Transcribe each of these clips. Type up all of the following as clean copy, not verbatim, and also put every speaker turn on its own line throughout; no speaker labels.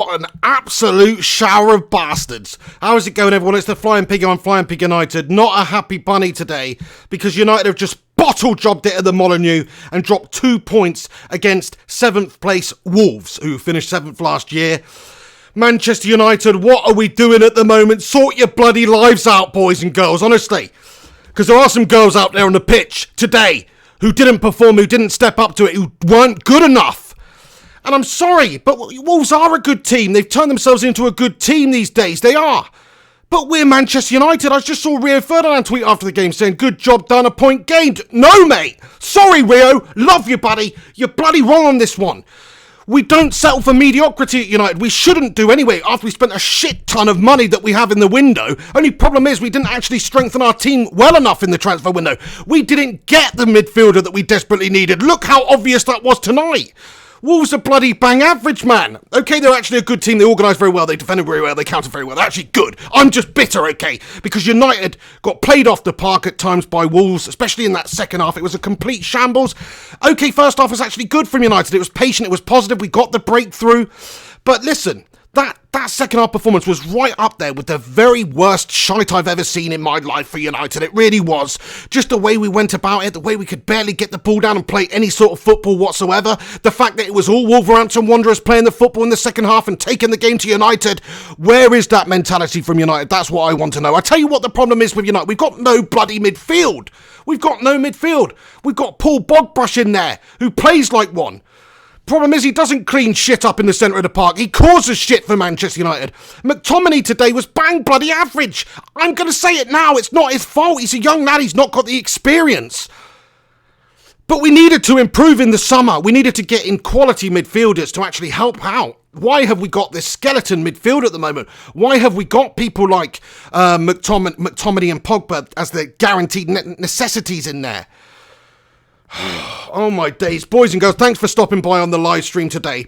What an absolute shower of bastards. How is it going, everyone? It's the Flying Pig on Flying Pig United. Not a happy bunny today because United have just bottle jobbed it at the Molineux and dropped 2 points against 7th place Wolves, who finished 7th last year. Manchester United, what are we doing at the moment? Sort your bloody lives out, boys and girls, honestly. Because there are some girls out there on the pitch today who didn't perform, who didn't step up to it, who weren't good enough. And I'm sorry, but Wolves are a good team. They've turned themselves into a good team these days. They are. But we're Manchester United. I just saw Rio Ferdinand tweet after the game saying, good job done, a point gained. No, mate. Sorry, Rio. Love you, buddy. You're bloody wrong on this one. We don't settle for mediocrity at United. We shouldn't do anyway after we spent a shit ton of money that we have in the window. Only problem is we didn't actually strengthen our team well enough in the transfer window. We didn't get the midfielder that we desperately needed. Look how obvious that was tonight. Wolves are bloody bang average, man. Okay, they're actually a good team. They organised very well. They defended very well. They countered very well. They're actually good. I'm just bitter, okay? Because United got played off the park at times by Wolves, especially in that second half. It was a complete shambles. Okay, first half was actually good from United. It was patient. It was positive. We got the breakthrough. But listen, that second half performance was right up there with the very worst shite I've ever seen in my life for United. It really was. Just the way we went about it, the way we could barely get the ball down and play any sort of football whatsoever. The fact that it was all Wolverhampton Wanderers playing the football in the second half and taking the game to United. Where is that mentality from United? That's what I want to know. I tell you what the problem is with United. We've got no bloody midfield. We've got no midfield. We've got Paul Bogbrush in there, who plays like one. Problem is he doesn't clean shit up in the centre of the park. He causes shit for Manchester United. McTominay today was bang bloody average. I'm going to say it now. It's not his fault. He's a young lad. He's not got the experience. But we needed to improve in the summer. We needed to get in quality midfielders to actually help out. Why have we got this skeleton midfield at the moment? Why have we got people like McTominay and Pogba as the guaranteed necessities in there? Oh my days. Boys and girls, thanks for stopping by on the live stream today.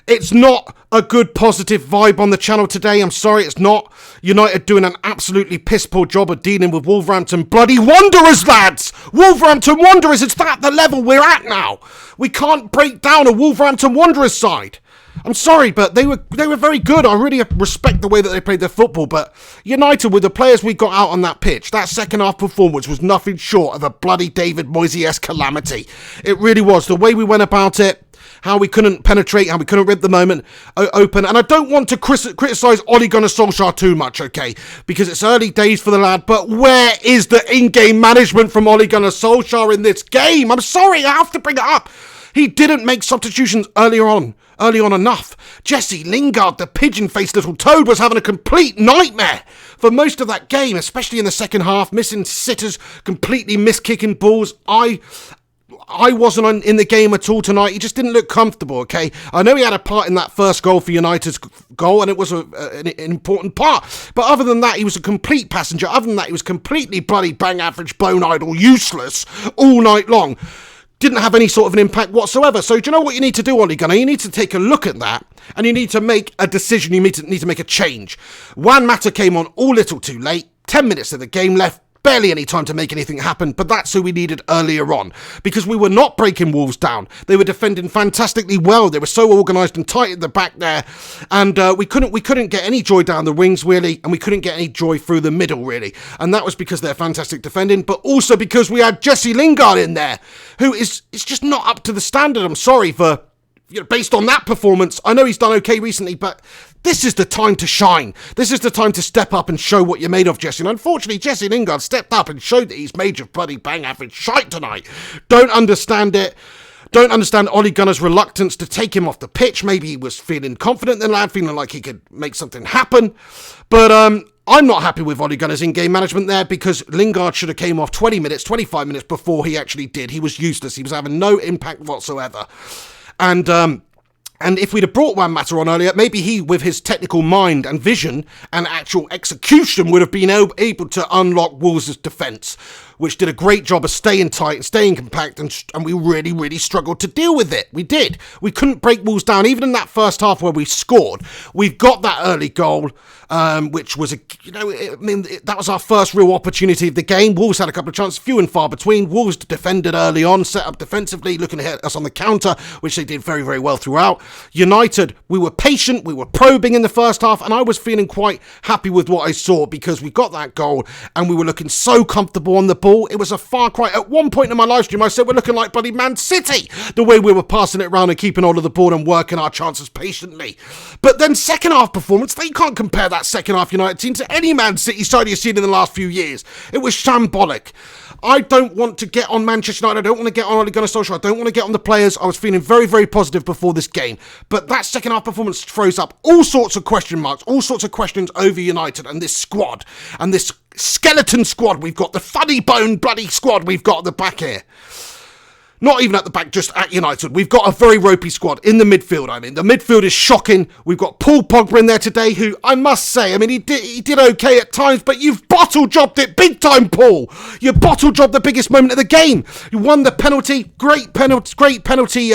It's not a good positive vibe on the channel today. I'm sorry, it's not. United doing an absolutely piss poor job of dealing with Wolverhampton bloody Wanderers, lads! Wolverhampton Wanderers, it's that the level we're at now. We can't break down a Wolverhampton Wanderers side. I'm sorry, but they were very good. I really respect the way that they played their football, but United, with the players we got out on that pitch, that second half performance was nothing short of a bloody David Moyes-esque calamity. It really was. The way we went about it, how we couldn't penetrate, how we couldn't rip the moment open. And I don't want to criticise Ole Gunnar Solskjaer too much, okay, because it's early days for the lad, but where is the in-game management from Ole Gunnar Solskjaer in this game? I'm sorry, I have to bring it up. He didn't make substitutions early on enough. Jesse Lingard, the pigeon-faced little toad, was having a complete nightmare for most of that game, especially in the second half, missing sitters, completely miskicking balls. I wasn't in the game at all tonight. He just didn't look comfortable, okay? I know he had a part in that first goal for United's goal, and it was an important part. But other than that, he was a complete passenger. Other than that, he was completely bloody bang average, bone idle, useless all night long. Didn't have any sort of an impact whatsoever. So do you know what you need to do, Ole Gunnar? You need to take a look at that, and you need to make a decision. You need to make a change. Juan Mata came on all little too late. 10 minutes of the game left. Barely any time to make anything happen, but that's who we needed earlier on, because we were not breaking Wolves down. They were defending fantastically well. They were so organised and tight at the back there, and we couldn't get any joy down the wings really, and we couldn't get any joy through the middle really, and that was because they're fantastic defending, but also because we had Jesse Lingard in there, who is just not up to the standard. I'm sorry for, based on that performance. I know he's done okay recently, but this is the time to shine. This is the time to step up and show what you're made of, Jesse. And unfortunately, Jesse Lingard stepped up and showed that he's made your bloody bang average shite tonight. Don't understand it. Don't understand Ole Gunnar's reluctance to take him off the pitch. Maybe he was feeling confident in the lad, feeling like he could make something happen. But I'm not happy with Ole Gunnar's in-game management there, because Lingard should have came off 20 minutes, 25 minutes before he actually did. He was useless. He was having no impact whatsoever. And if we'd have brought Juan Mata on earlier, maybe he, with his technical mind and vision and actual execution, would have been able to unlock Wolves' defence. which did a great job of staying tight and staying compact, and we really, really struggled to deal with it. We did. We couldn't break Wolves down, even in that first half where we scored. We've got that early goal, which was, that was our first real opportunity of the game. Wolves had a couple of chances, few and far between. Wolves defended early on, set up defensively, looking at us on the counter, which they did very, very well throughout. United, we were patient, we were probing in the first half, and I was feeling quite happy with what I saw because we got that goal and we were looking so comfortable on the ball. It was a far cry. At one point in my live stream, I said we're looking like bloody Man City, the way we were passing it around and keeping hold of the ball and working our chances patiently. But then second half performance, they can't compare that second half United team to any Man City side you've seen in the last few years. It was shambolic. I don't want to get on Manchester United. I don't want to get on Ole Gunnar Solskjaer. I don't want to get on the players. I was feeling very, very positive before this game. But that second half performance throws up all sorts of question marks, all sorts of questions over United and this squad and this skeleton squad we've got, the funny bone bloody squad we've got at the back here. Not even at the back, just at United. We've got a very ropey squad in the midfield. I mean, the midfield is shocking. We've got Paul Pogba in there today, who I must say, I mean, he did okay at times, but you've bottle jobbed it big time, Paul. You bottle jobbed the biggest moment of the game. You won the penalty, great penalty.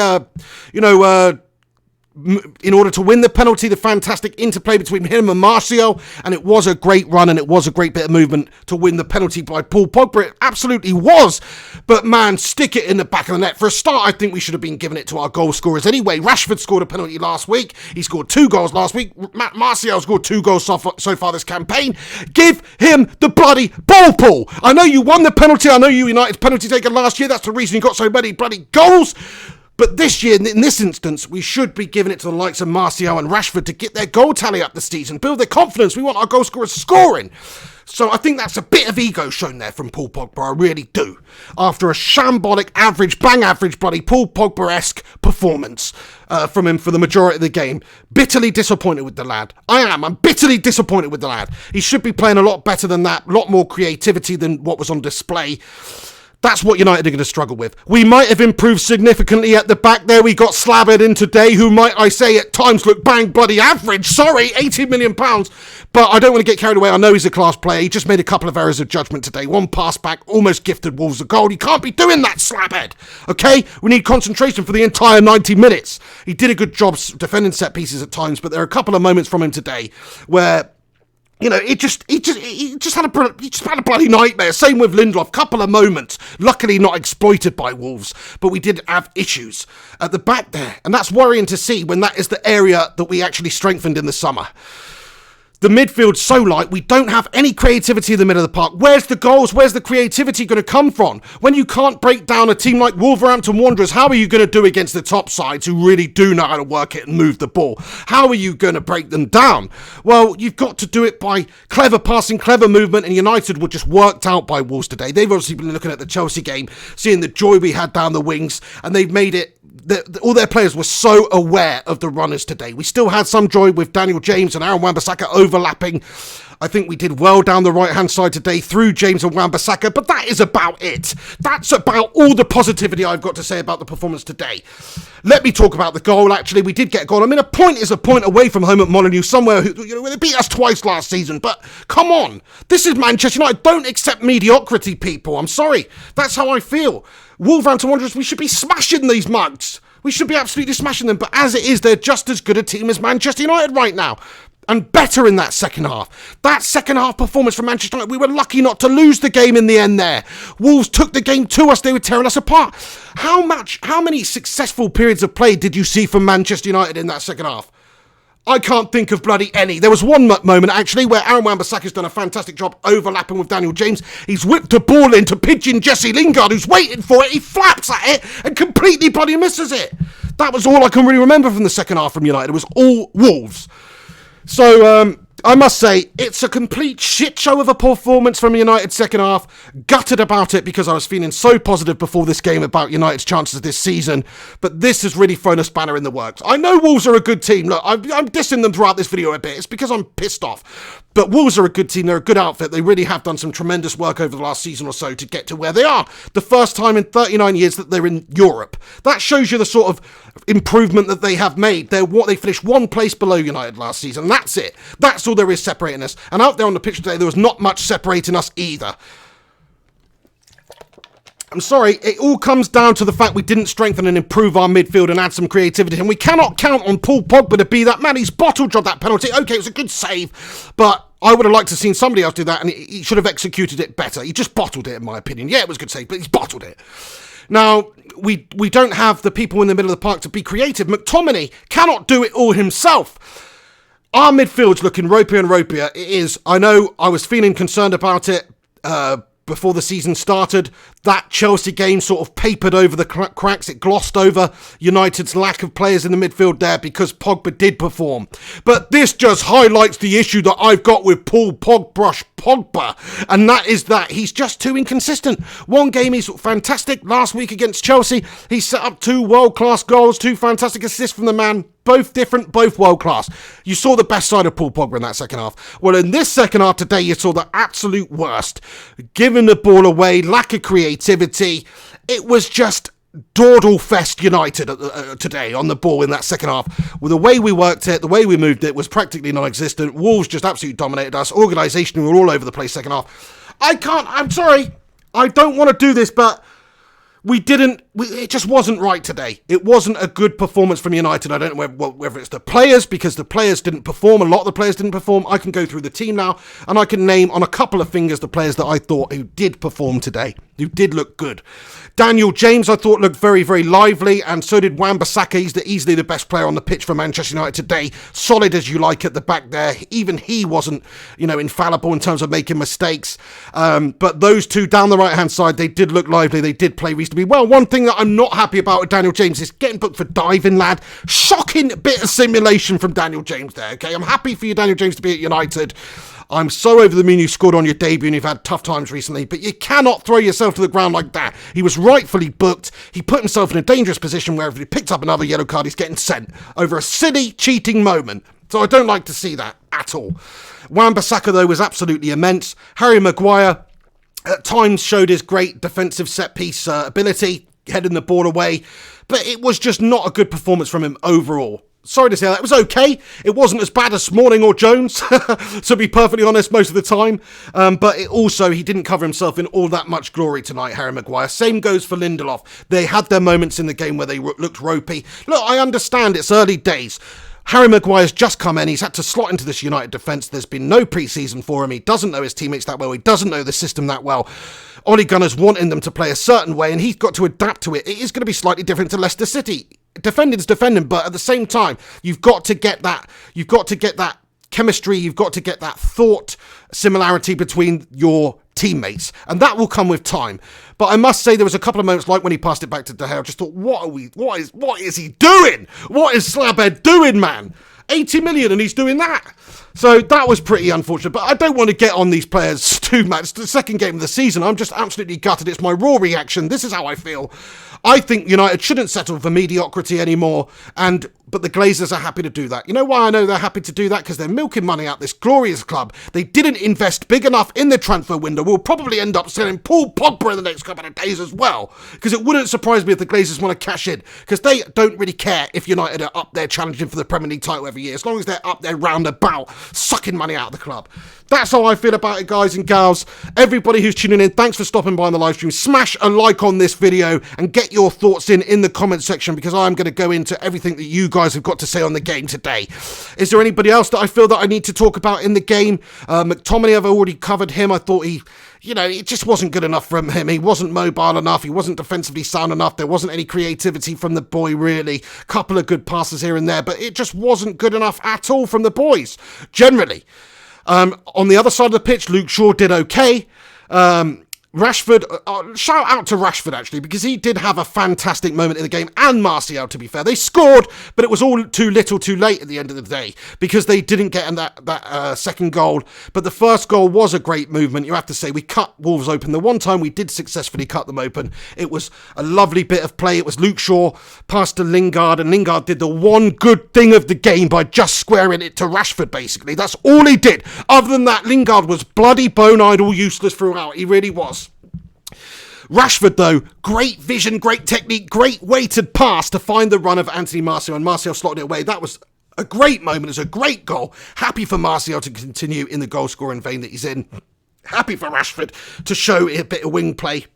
In order to win the penalty, the fantastic interplay between him and Martial, and it was a great run and it was a great bit of movement to win the penalty by Paul Pogba. It absolutely was. But man, stick it in the back of the net. For a start, I think we should have been giving it to our goal scorers anyway. Rashford scored a penalty last week. He scored 2 goals last week. Martial scored 2 goals so far this campaign. Give him the bloody ball, Paul. I know you won the penalty. I know you United's penalty taker last year. That's the reason you got so many bloody goals. But this year, in this instance, we should be giving it to the likes of Martial and Rashford to get their goal tally up this season, build their confidence. We want our goal scorers scoring. So I think that's a bit of ego shown there from Paul Pogba, I really do. After a shambolic, bang average, bloody Paul Pogba-esque performance from him for the majority of the game. Bitterly disappointed with the lad. I'm bitterly disappointed with the lad. He should be playing a lot better than that, a lot more creativity than what was on display. That's what United are going to struggle with. We might have improved significantly at the back there. We got Slabhead in today, who might I say at times look bang bloody average. Sorry, £18 million. But I don't want to get carried away. I know he's a class player. He just made a couple of errors of judgment today. One pass back, almost gifted Wolves a goal. He can't be doing that, Slabhead. Okay? We need concentration for the entire 90 minutes. He did a good job defending set pieces at times, but there are a couple of moments from him today where, you know, he just had a bloody nightmare. Same with Lindelof. Couple of moments, luckily not exploited by Wolves, but we did have issues at the back there, and that's worrying to see when that is the area that we actually strengthened in the summer. The midfield's so light, we don't have any creativity in the middle of the park. Where's the goals? Where's the creativity going to come from? When you can't break down a team like Wolverhampton Wanderers, how are you going to do against the top sides who really do know how to work it and move the ball? How are you going to break them down? Well, you've got to do it by clever passing, clever movement, and United were just worked out by Wolves today. They've obviously been looking at the Chelsea game, seeing the joy we had down the wings, and they've made it. All their players were so aware of the runners today. We still had some joy with Daniel James and Aaron Wan-Bissaka overlapping. I think we did well down the right-hand side today through James and Wan-Bissaka, but that is about it. That's about all the positivity I've got to say about the performance today. Let me talk about the goal, actually. We did get a goal. I mean, a point is a point away from home at Molineux, somewhere they beat us twice last season, but come on. This is Manchester United. Don't accept mediocrity, people. I'm sorry. That's how I feel. Wolverhampton Wanderers, we should be smashing these mugs. We should be absolutely smashing them, but as it is, they're just as good a team as Manchester United right now. And better in that second half. That second half performance from Manchester United, we were lucky not to lose the game in the end there. Wolves took the game to us, they were tearing us apart. How many successful periods of play did you see from Manchester United in that second half? I can't think of bloody any. There was one moment, actually, where Aaron Wan-Bissaka's done a fantastic job overlapping with Daniel James. He's whipped a ball into pigeon Jesse Lingard, who's waiting for it. He flaps at it and completely bloody misses it. That was all I can really remember from the second half from United. It was all Wolves. So, I must say, it's a complete shit show of a performance from United second half. Gutted about it because I was feeling so positive before this game about United's chances this season. But this has really thrown a spanner in the works. I know Wolves are a good team. Look, I'm dissing them throughout this video a bit. It's because I'm pissed off. But Wolves are a good team. They're a good outfit. They really have done some tremendous work over the last season or so to get to where they are. The first time in 39 years that they're in Europe. That shows you the sort of improvement that they have made. They finished one place below United last season. That's it. That's all there is separating us. And out there on the pitch today, there was not much separating us either. I'm sorry, it all comes down to the fact we didn't strengthen and improve our midfield and add some creativity, and we cannot count on Paul Pogba to be that man. He's bottle jobbed that penalty. Okay, it was a good save, but I would have liked to have seen somebody else do that, and he should have executed it better. He just bottled it, in my opinion. Yeah, it was a good save, but he's bottled it. Now, we don't have the people in the middle of the park to be creative. McTominay cannot do it all himself. Our midfield's looking ropier and ropier. It is. I know I was feeling concerned about it before the season started. That Chelsea game sort of papered over the cracks. It glossed over United's lack of players in the midfield there because Pogba did perform. But this just highlights the issue that I've got with Paul Pogba, and that is that he's just too inconsistent. One game he's fantastic. Last week against Chelsea, he set up 2 world-class goals, 2 fantastic assists from the man. Both different, both world-class. You saw the best side of Paul Pogba in that second half. Well, in this second half today, you saw the absolute worst. Giving the ball away, lack of creativity. It was just Dawdle Fest United today on the ball in that second half. Well, the way we worked it, the way we moved it was practically non-existent. Wolves just absolutely dominated us. Organisation, we were all over the place second half. I'm sorry. I don't want to do this, but it just wasn't right today. It wasn't a good performance from United. I don't know whether it's the players, because the players didn't perform. A lot of the players didn't perform. I can go through the team now, and I can name on a couple of fingers the players that I thought who did perform today, who did look good. Daniel James, I thought, looked very, very lively, and so did Wan-Bissaka. He's easily the best player on the pitch for Manchester United today. Solid as you like at the back there. Even he wasn't, infallible in terms of making mistakes. But those two down the right-hand side, they did look lively. They did play reasonably well. One thing that I'm not happy about with Daniel James is getting booked for diving, lad. Shocking bit of simulation from Daniel James there, okay? I'm happy for you, Daniel James, to be at United. I'm so over the moon you scored on your debut and you've had tough times recently, but you cannot throw yourself to the ground like that. He was rightfully booked. He put himself in a dangerous position where if he picked up another yellow card, he's getting sent over a silly cheating moment. So I don't like to see that at all. Wan-Bissaka, though, was absolutely immense. Harry Maguire at times showed his great defensive set-piece ability, heading the ball away, but it was just not a good performance from him overall. Sorry to say that. It was okay. It wasn't as bad as Smalling or Jones, to be perfectly honest, most of the time. But he didn't cover himself in all that much glory tonight, Harry Maguire. Same goes for Lindelof. They had their moments in the game where they looked ropey. Look, I understand it's early days. Harry Maguire's just come in. He's had to slot into this United defence. There's been no pre-season for him. He doesn't know his teammates that well. He doesn't know the system that well. Ole Gunnar's wanting them to play a certain way, and he's got to adapt to it. It is going to be slightly different to Leicester City. Defending's defending, but at the same time, you've got to get that chemistry, you've got to get that thought similarity between your teammates, and that will come with time. But I must say there was a couple of moments, like when he passed it back to De Gea, I just thought, what is he doing? What is Slabhead doing, man? 80 million and he's doing that. So that was pretty unfortunate, but I don't want to get on these players too much. It's the second game of the season. I'm just absolutely gutted. It's my raw reaction. This is how I feel. I think United shouldn't settle for mediocrity anymore, but the Glazers are happy to do that. You know why I know they're happy to do that? Because they're milking money out this glorious club. They didn't invest big enough in the transfer window. We'll probably end up selling Paul Pogba in the next couple of days as well, because it wouldn't surprise me if the Glazers want to cash in, because they don't really care if United are up there challenging for the Premier League title every year, as long as they're up there round about sucking money out of the club. That's how I feel about it, guys and gals. Everybody who's tuning in, thanks for stopping by on the live stream. Smash a like on this video and get your thoughts in the comment section, because I'm going to go into everything that you guys have got to say on the game today. Is there anybody else that I feel that I need to talk about in the game? McTominay, I've already covered him. I thought it just wasn't good enough from him. He wasn't mobile enough. He wasn't defensively sound enough. There wasn't any creativity from the boy, really. Couple of good passes here and there, but it just wasn't good enough at all from the boys, generally. On the other side of the pitch, Luke Shaw did okay. Rashford, shout out to Rashford, actually, because he did have a fantastic moment in the game, and Martial, to be fair. They scored, but it was all too little too late at the end of the day, because they didn't get in that second goal. But the first goal was a great movement, you have to say. We cut Wolves open. The one time we did successfully cut them open, it was a lovely bit of play. It was Luke Shaw passed to Lingard, and Lingard did the one good thing of the game by just squaring it to Rashford, basically. That's all he did. Other than that, Lingard was bloody bone-eyed, all useless throughout. He really was. Rashford, though, great vision, great technique, great weighted pass to find the run of Anthony Martial, and Martial slotted it away. That was a great moment. It was a great goal. Happy for Martial to continue in the goal-scoring vein that he's in. Happy for Rashford to show a bit of wing play.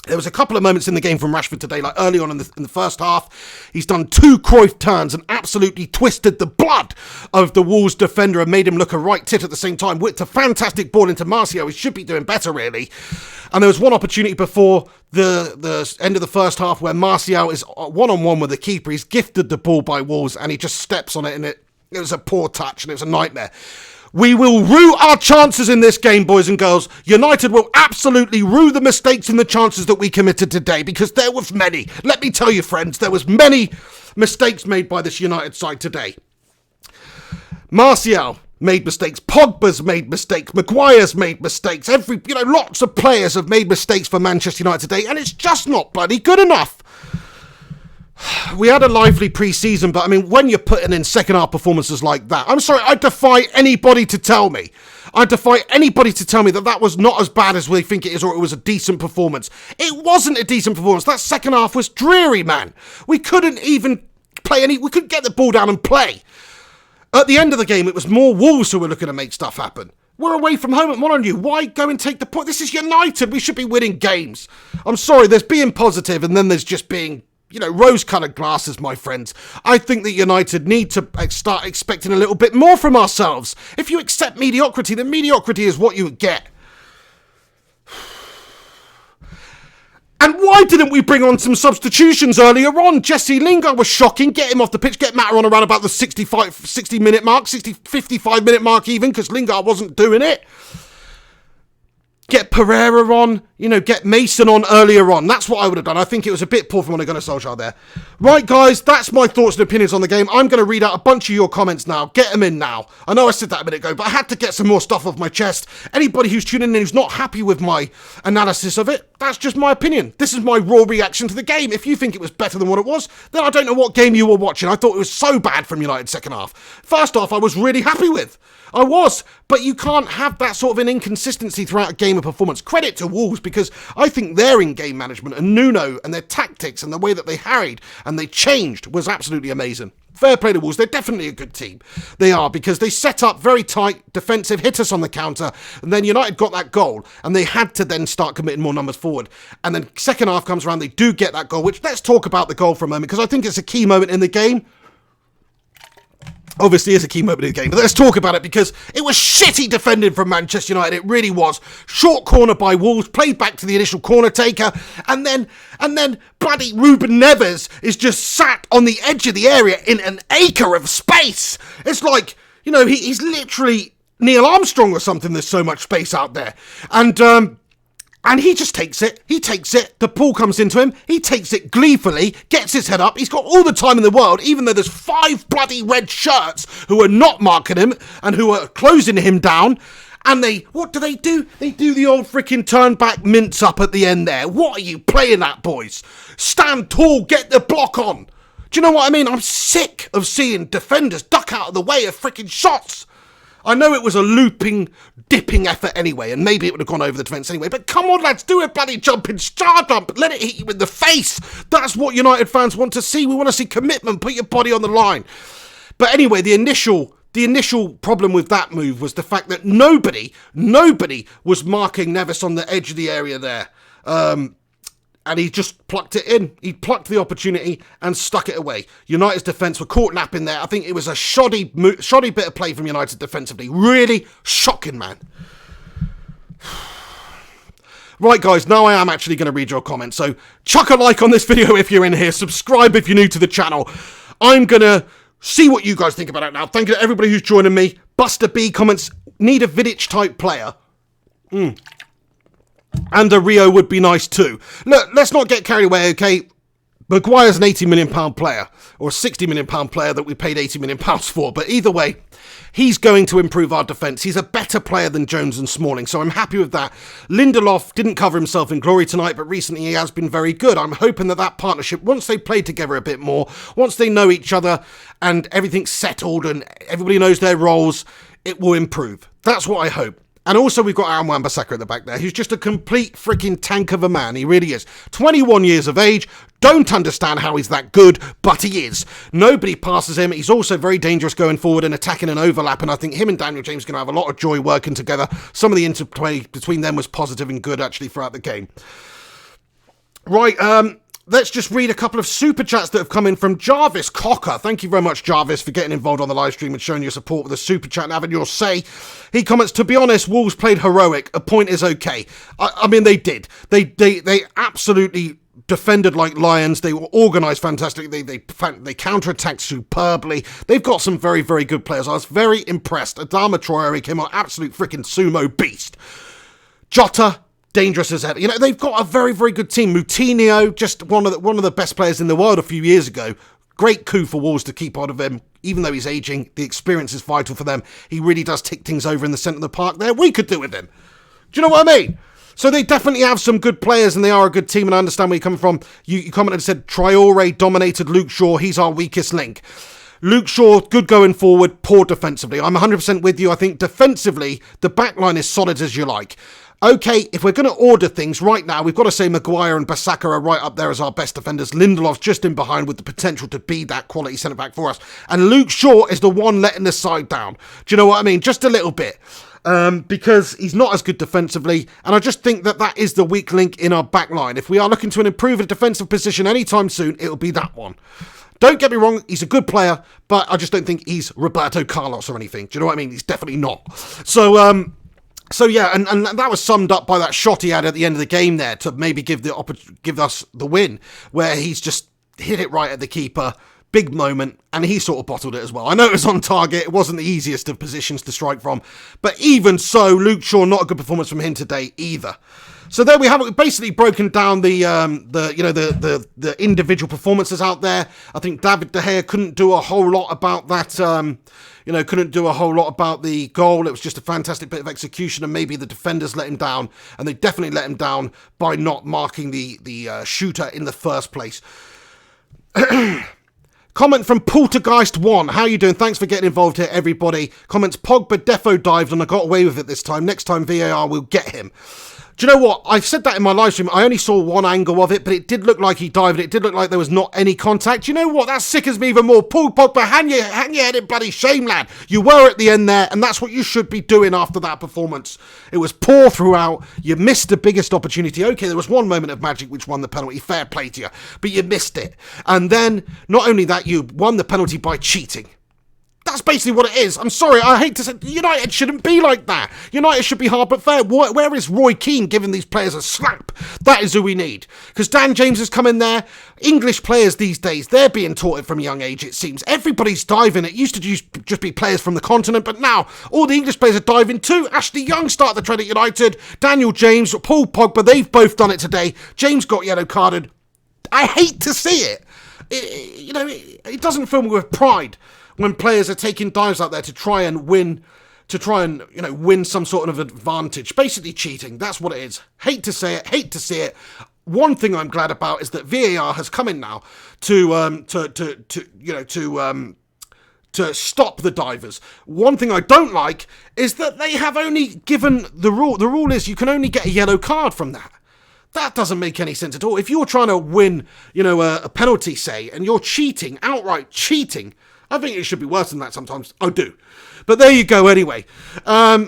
There was a couple of moments in the game from Rashford today, like early on in the first half. He's done 2 Cruyff turns and absolutely twisted the blood of the Wolves defender and made him look a right tit at the same time. Whipped a fantastic ball into Martial. He should be doing better, really. And there was one opportunity before the end of the first half where Martial is one-on-one with the keeper. He's gifted the ball by Wolves and he just steps on it, and it was a poor touch and it was a nightmare. We will rue our chances in this game, boys and girls. United will absolutely rue the mistakes and the chances that we committed today, because there was many. Let me tell you, friends, there was many mistakes made by this United side today. Martial made mistakes. Pogba's made mistakes. Maguire's made mistakes. Lots of players have made mistakes for Manchester United today, and it's just not bloody good enough. We had a lively pre-season, but I mean, when you're putting in second half performances like that, I'm sorry, I defy anybody to tell me that that was not as bad as we think it is, or it was a decent performance. It wasn't a decent performance. That second half was dreary, man. We couldn't even we couldn't get the ball down and play. At the end of the game, it was more Wolves who were looking to make stuff happen. We're away from home at Molineux. Why go and take the point? This is United. We should be winning games. I'm sorry, there's being positive and then there's just being rose-coloured glasses, my friends. I think that United need to start expecting a little bit more from ourselves. If you accept mediocrity, then mediocrity is what you get. And why didn't we bring on some substitutions earlier on? Jesse Lingard was shocking. Get him off the pitch. Get Matter on around about the 55-minute mark even, because Lingard wasn't doing it. Get Pereira on, get Mason on earlier on. That's what I would have done. I think it was a bit poor from Ole Gunnar Solskjaer there. Right, guys, that's my thoughts and opinions on the game. I'm going to read out a bunch of your comments now. Get them in now. I know I said that a minute ago, but I had to get some more stuff off my chest. Anybody who's tuning in who's not happy with my analysis of it, that's just my opinion. This is my raw reaction to the game. If you think it was better than what it was, then I don't know what game you were watching. I thought it was so bad from United second half. First half, I was really happy with. I was, but you can't have that sort of an inconsistency throughout a game of performance. Credit to Wolves, because I think their in-game management and Nuno and their tactics and the way that they harried and they changed was absolutely amazing. Fair play to Wolves. They're definitely a good team. They are, because they set up very tight defensive, hit us on the counter, and then United got that goal, and they had to then start committing more numbers forward. And then second half comes around, they do get that goal, which let's talk about the goal for a moment, because I think it's a key moment in the game. Obviously is a key moment in the game, but let's talk about it, because it was shitty defending from Manchester United. It really was. Short corner by Wolves, played back to the initial corner taker, and then bloody Ruben Neves is just sat on the edge of the area in an acre of space. It's like, he's literally Neil Armstrong or something. There's so much space out there. And he just takes it. He takes it. The ball comes into him. He takes it gleefully, gets his head up. He's got all the time in the world, even though there's 5 bloody red shirts who are not marking him and who are closing him down. And what do? They do the old freaking turn back mince up at the end there. What are you playing at, boys? Stand tall, get the block on. Do you know what I mean? I'm sick of seeing defenders duck out of the way of freaking shots. I know it was a looping, dipping effort anyway, and maybe it would have gone over the defence anyway, but come on, lads, do a bloody jumping star dump. Let it hit you in the face. That's what United fans want to see. We want to see commitment. Put your body on the line. But anyway, the initial problem with that move was the fact that nobody was marking Neves on the edge of the area there. And he just plucked it in. He plucked the opportunity and stuck it away. United's defence were caught napping there. I think it was a shoddy bit of play from United defensively. Really shocking, man. Right, guys, now I am actually going to read your comments. So chuck a like on this video if you're in here. Subscribe if you're new to the channel. I'm going to see what you guys think about it now. Thank you to everybody who's joining me. Buster B comments, need a Vidic-type player. And a Rio would be nice too. Look, let's not get carried away, okay? Maguire's an £80 million player, or a £60 million player that we paid £80 million for. But either way, he's going to improve our defence. He's a better player than Jones and Smalling, so I'm happy with that. Lindelof didn't cover himself in glory tonight, but recently he has been very good. I'm hoping that partnership, once they play together a bit more, once they know each other and everything's settled and everybody knows their roles, it will improve. That's what I hope. And also we've got Aaron Wan-Bissaka at the back there, who's just a complete freaking tank of a man. He really is. 21 years of age. Don't understand how he's that good, but he is. Nobody passes him. He's also very dangerous going forward and attacking an overlap, and I think him and Daniel James are going to have a lot of joy working together. Some of the interplay between them was positive and good, actually, throughout the game. Right, let's just read a couple of super chats that have come in from Jarvis Cocker. Thank you very much, Jarvis, for getting involved on the live stream and showing your support with a super chat and having your say. He comments, to be honest, Wolves played heroic. A point is okay. I mean, they did. They absolutely defended like lions. They were organised fantastically. They counter-attacked superbly. They've got some very, very good players. I was very impressed. Adama Traore came on, absolute freaking sumo beast. Jota, dangerous as ever. You know, they've got a very, very good team. Moutinho, just one of the best players in the world a few years ago. Great coup for Wolves to keep hold of him. Even though he's aging, the experience is vital for them. He really does tick things over in the centre of the park there. We could do with him. Do you know what I mean? So they definitely have some good players and they are a good team, and I understand where you're coming from. You commented and said Traore dominated Luke Shaw. He's our weakest link. Luke Shaw, good going forward, poor defensively. I'm 100% with you. I think defensively, the back line is solid as you like. Okay, if we're going to order things right now, we've got to say Maguire and Bissaka are right up there as our best defenders. Lindelof's just in behind with the potential to be that quality centre-back for us. And Luke Shaw is the one letting the side down. Do you know what I mean? Just a little bit. Because he's not as good defensively, and I just think that is the weak link in our back line. If we are looking to improve a defensive position anytime soon, it'll be that one. Don't get me wrong, he's a good player, but I just don't think he's Roberto Carlos or anything. Do you know what I mean? He's definitely not. So yeah, and that was summed up by that shot he had at the end of the game there to maybe give us the win, where he's just hit it right at the keeper. Big moment, and he sort of bottled it as well. I know it was on target. It wasn't the easiest of positions to strike from, but even so, Luke Shaw, not a good performance from him today either. So there we have it. We've basically broken down the individual performances out there. I think David De Gea couldn't do a whole lot about that. Couldn't do a whole lot about the goal. It was just a fantastic bit of execution, and maybe the defenders let him down, and they definitely let him down by not marking the shooter in the first place. Comment from Poltergeist1. How you doing? Thanks for getting involved here, everybody. Comments, Pogba defo dived and I got away with it this time. Next time VAR will get him. Do you know what? I've said that in my live stream. I only saw one angle of it, but it did look like he dived. It did look like there was not any contact. You know what? That sickens me even more. Paul Pogba, hang your head in bloody shame, lad. You were at the end there, and that's what you should be doing after that performance. It was poor throughout. You missed the biggest opportunity. Okay, there was one moment of magic which won the penalty. Fair play to you. But you missed it. And then, not only that, you won the penalty by cheating. That's basically what it is. I'm sorry, I hate to say, United shouldn't be like that. United should be hard but fair. Where is Roy Keane giving these players a slap? That is who we need. Because Dan James has come in there. English players these days, they're being taught it from a young age, it seems. Everybody's diving. It used to just be players from the continent, but now all the English players are diving too. Ashley Young started the trend at United. Daniel James, Paul Pogba, they've both done it today. James got yellow carded. I hate to see it. It doesn't fill me with pride when players are taking dives out there to try and win some sort of advantage. Basically cheating. That's what it is. Hate to say it. One thing I'm glad about is that VAR has come in now to stop the divers. One thing I don't like is that they have only given the rule. The rule is you can only get a yellow card from that. That doesn't make any sense at all. If you're trying to win, a penalty, say, and you're cheating, outright cheating, I think it should be worse than that sometimes. I do. But there you go anyway. I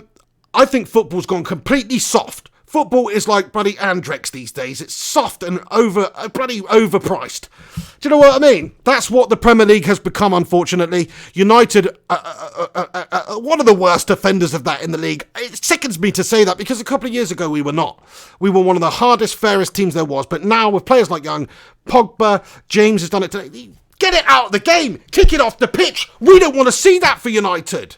think football's gone completely soft. Football is like bloody Andrex these days. It's soft and bloody overpriced. Do you know what I mean? That's what the Premier League has become, unfortunately. United, one of the worst offenders of that in the league. It sickens me to say that because a couple of years ago we were not. We were one of the hardest, fairest teams there was. But now with players like Young, Pogba, James has done it today. Get it out of the game. Kick it off the pitch. We don't want to see that for United.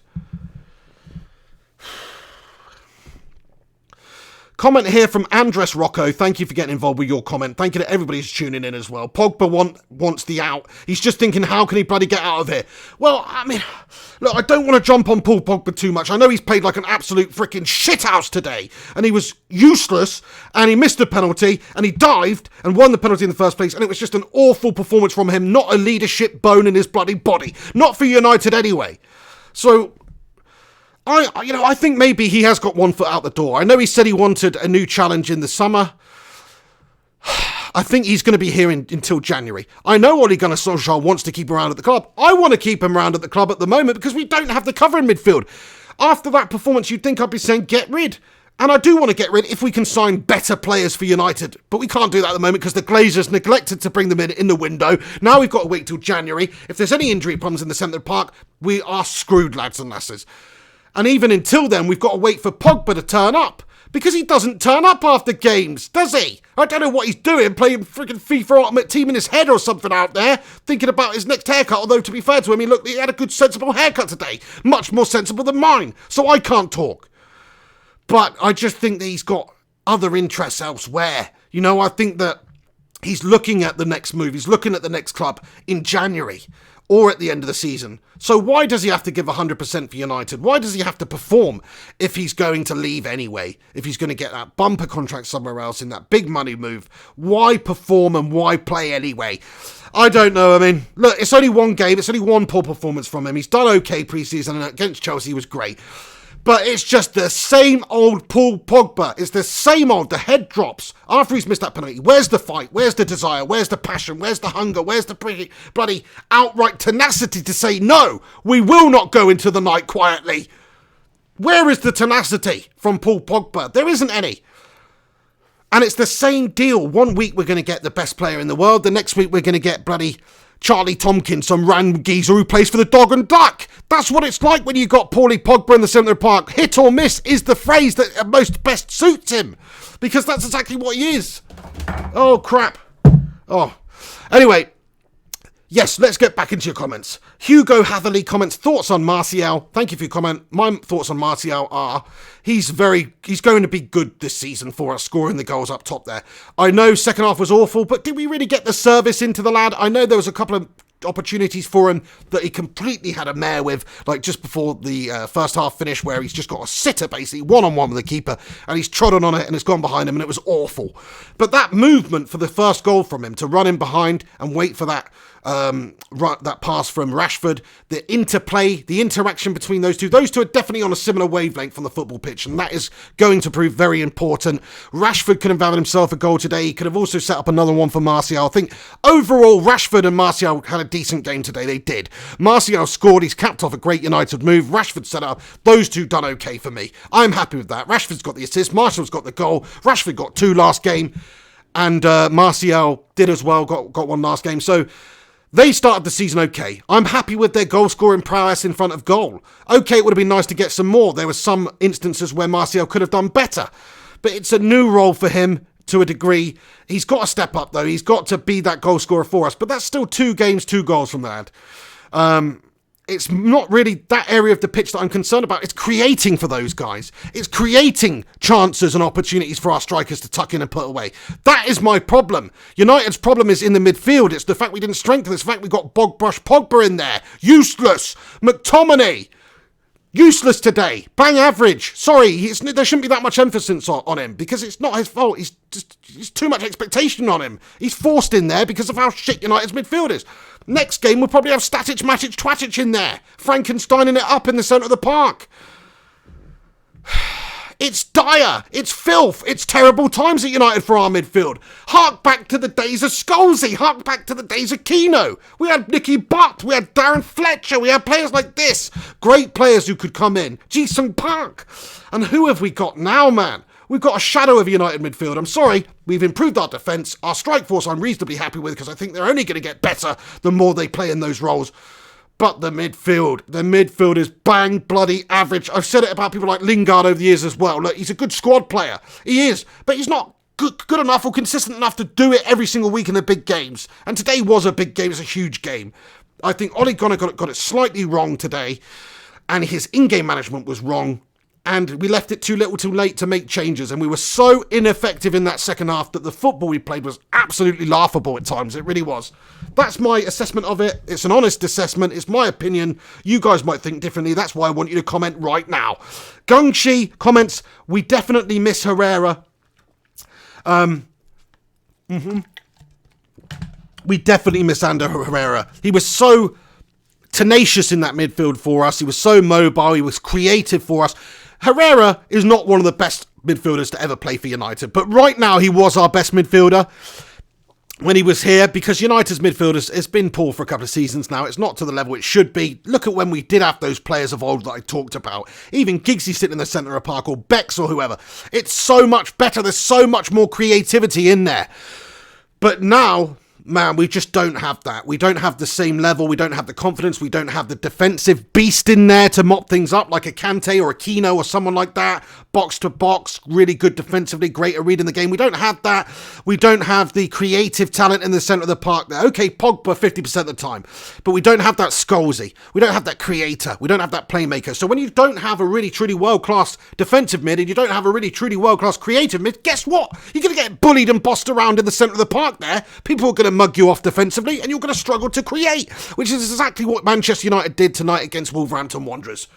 Comment here from Andres Rocco. Thank you for getting involved with your comment. Thank you to everybody who's tuning in as well. Pogba wants the out. He's just thinking, how can he bloody get out of here? Well, I mean, look, I don't want to jump on Paul Pogba too much. I know he's played like an absolute freaking shithouse today. And he was useless. And he missed a penalty. And he dived and won the penalty in the first place. And it was just an awful performance from him. Not a leadership bone in his bloody body. Not for United anyway. So I think maybe he has got one foot out the door. I know he said he wanted a new challenge in the summer. I think he's going to be here until January. I know Ole Gunnar Solskjaer wants to keep him around at the club. I want to keep him around at the club at the moment because we don't have the cover in midfield. After that performance, you'd think I'd be saying, get rid. And I do want to get rid if we can sign better players for United. But we can't do that at the moment because the Glazers neglected to bring them in the window. Now we've got to wait till January. If there's any injury problems in the centre of the park, we are screwed, lads and lasses. And even until then, we've got to wait for Pogba to turn up. Because he doesn't turn up after games, does he? I don't know what he's doing, playing freaking FIFA Ultimate Team in his head or something out there, thinking about his next haircut, although to be fair to him, he had a good, sensible haircut today. Much more sensible than mine, so I can't talk. But I just think that he's got other interests elsewhere. You know, I think that he's looking at the next move. He's looking at the next club in January or at the end of the season. So why does he have to give 100% for United? Why does he have to perform if he's going to leave anyway? If he's going to get that bumper contract somewhere else in that big money move? Why perform and why play anyway? I don't know. I mean, look, it's only one game. It's only one poor performance from him. He's done okay pre-season, and against Chelsea he was great. But it's just the same old Paul Pogba. It's the same old, the head drops after he's missed that penalty. Where's the fight? Where's the desire? Where's the passion? Where's the hunger? Where's the bloody outright tenacity to say, no, we will not go into the night quietly? Where is the tenacity from Paul Pogba? There isn't any. And it's the same deal. 1 week we're going to get the best player in the world. The next week we're going to get bloody Charlie Tompkins, some random geezer who plays for the Dog and Duck. That's what it's like when you got Paulie Pogba in the centre of the park. Hit or miss is the phrase that most best suits him. Because that's exactly what he is. Oh, crap. Oh. Anyway. Yes, let's get back into your comments. Hugo Hatherley comments, thoughts on Martial. Thank you for your comment. My thoughts on Martial are, he's going to be good this season for us, scoring the goals up top there. I know second half was awful, but did we really get the service into the lad? I know there was a couple of opportunities for him that he completely had a mare with, like just before the first half finish, where he's just got a sitter basically one-on-one with the keeper and he's trodden on it and it's gone behind him and it was awful. But that movement for the first goal from him, to run in behind and wait for that that pass from Rashford, the interplay, the interaction between those two are definitely on a similar wavelength on the football pitch, and that is going to prove very important. Rashford could have had himself a goal today. He could have also set up another one for Martial. I think overall Rashford and Martial had a decent game today. They did. Martial scored. He's capped off a great United move. Rashford set up. Those two done okay for me. I'm happy with that. Rashford's got the assist. Martial's got the goal. Rashford got 2 last game, and Martial did as well. Got 1 last game. So they started the season okay. I'm happy with their goal-scoring prowess in front of goal. Okay, it would have been nice to get some more. There were some instances where Martial could have done better. But it's a new role for him to a degree. He's got to step up, though. He's got to be that goal-scorer for us. But that's still 2 games, 2 goals from that. It's not really that area of the pitch that I'm concerned about. It's creating for those guys. It's creating chances and opportunities for our strikers to tuck in and put away. That is my problem. United's problem is in the midfield. It's the fact we didn't strengthen. It's the fact we got Bogbrush Pogba in there. Useless. McTominay. Useless today. Bang average. Sorry, there shouldn't be that much emphasis on him because it's not his fault. It's too much expectation on him. He's forced in there because of how shit United's midfield is. Next game, we'll probably have Static, Matic, Twatic in there. Frankensteining it up in the centre of the park. It's dire. It's filth. It's terrible times at United for our midfield. Hark back to the days of Scholesy. Hark back to the days of Keno. We had Nicky Butt. We had Darren Fletcher. We had players like this. Great players who could come in. Ji-sung Park. And who have we got now, man? We've got a shadow of a United midfield. I'm sorry, we've improved our defence. Our strike force I'm reasonably happy with because I think they're only going to get better the more they play in those roles. But the midfield is bang bloody average. I've said it about people like Lingard over the years as well. Look, he's a good squad player. He is, but he's not good enough or consistent enough to do it every single week in the big games. And today was a big game. It's a huge game. I think Ole Gunnar got it slightly wrong today, and his in-game management was wrong. And we left it too little too late to make changes. And we were so ineffective in that second half that the football we played was absolutely laughable at times. It really was. That's my assessment of it. It's an honest assessment. It's my opinion. You guys might think differently. That's why I want you to comment right now. Gungshi comments, we definitely miss Herrera. We definitely miss Ander Herrera. He was so tenacious in that midfield for us. He was so mobile. He was creative for us. Herrera is not one of the best midfielders to ever play for United, but right now he was our best midfielder. when he was here, because United's midfielders has been poor for a couple of seasons now. It's not to the level it should be. Look at when we did have those players of old that I talked about. Even Giggsy sitting in the centre of the park, or Bex or whoever. It's so much better. There's so much more creativity in there. But now, man, we just don't have that. We don't have the same level. We don't have the confidence. We don't have the defensive beast in there to mop things up like a Kante or a Kino or someone like that. Box to box, really good defensively, great at reading the game. We don't have that. We don't have the creative talent in the centre of the park there. Okay, Pogba 50% of the time, but we don't have that Scholesy. We don't have that creator. We don't have that playmaker. So when you don't have a really, truly world-class defensive mid and you don't have a really, truly world-class creative mid, guess what? You're going to get bullied and bossed around in the centre of the park there. People are going to mug you off defensively and you're going to struggle to create, which is exactly what Manchester United did tonight against Wolverhampton Wanderers.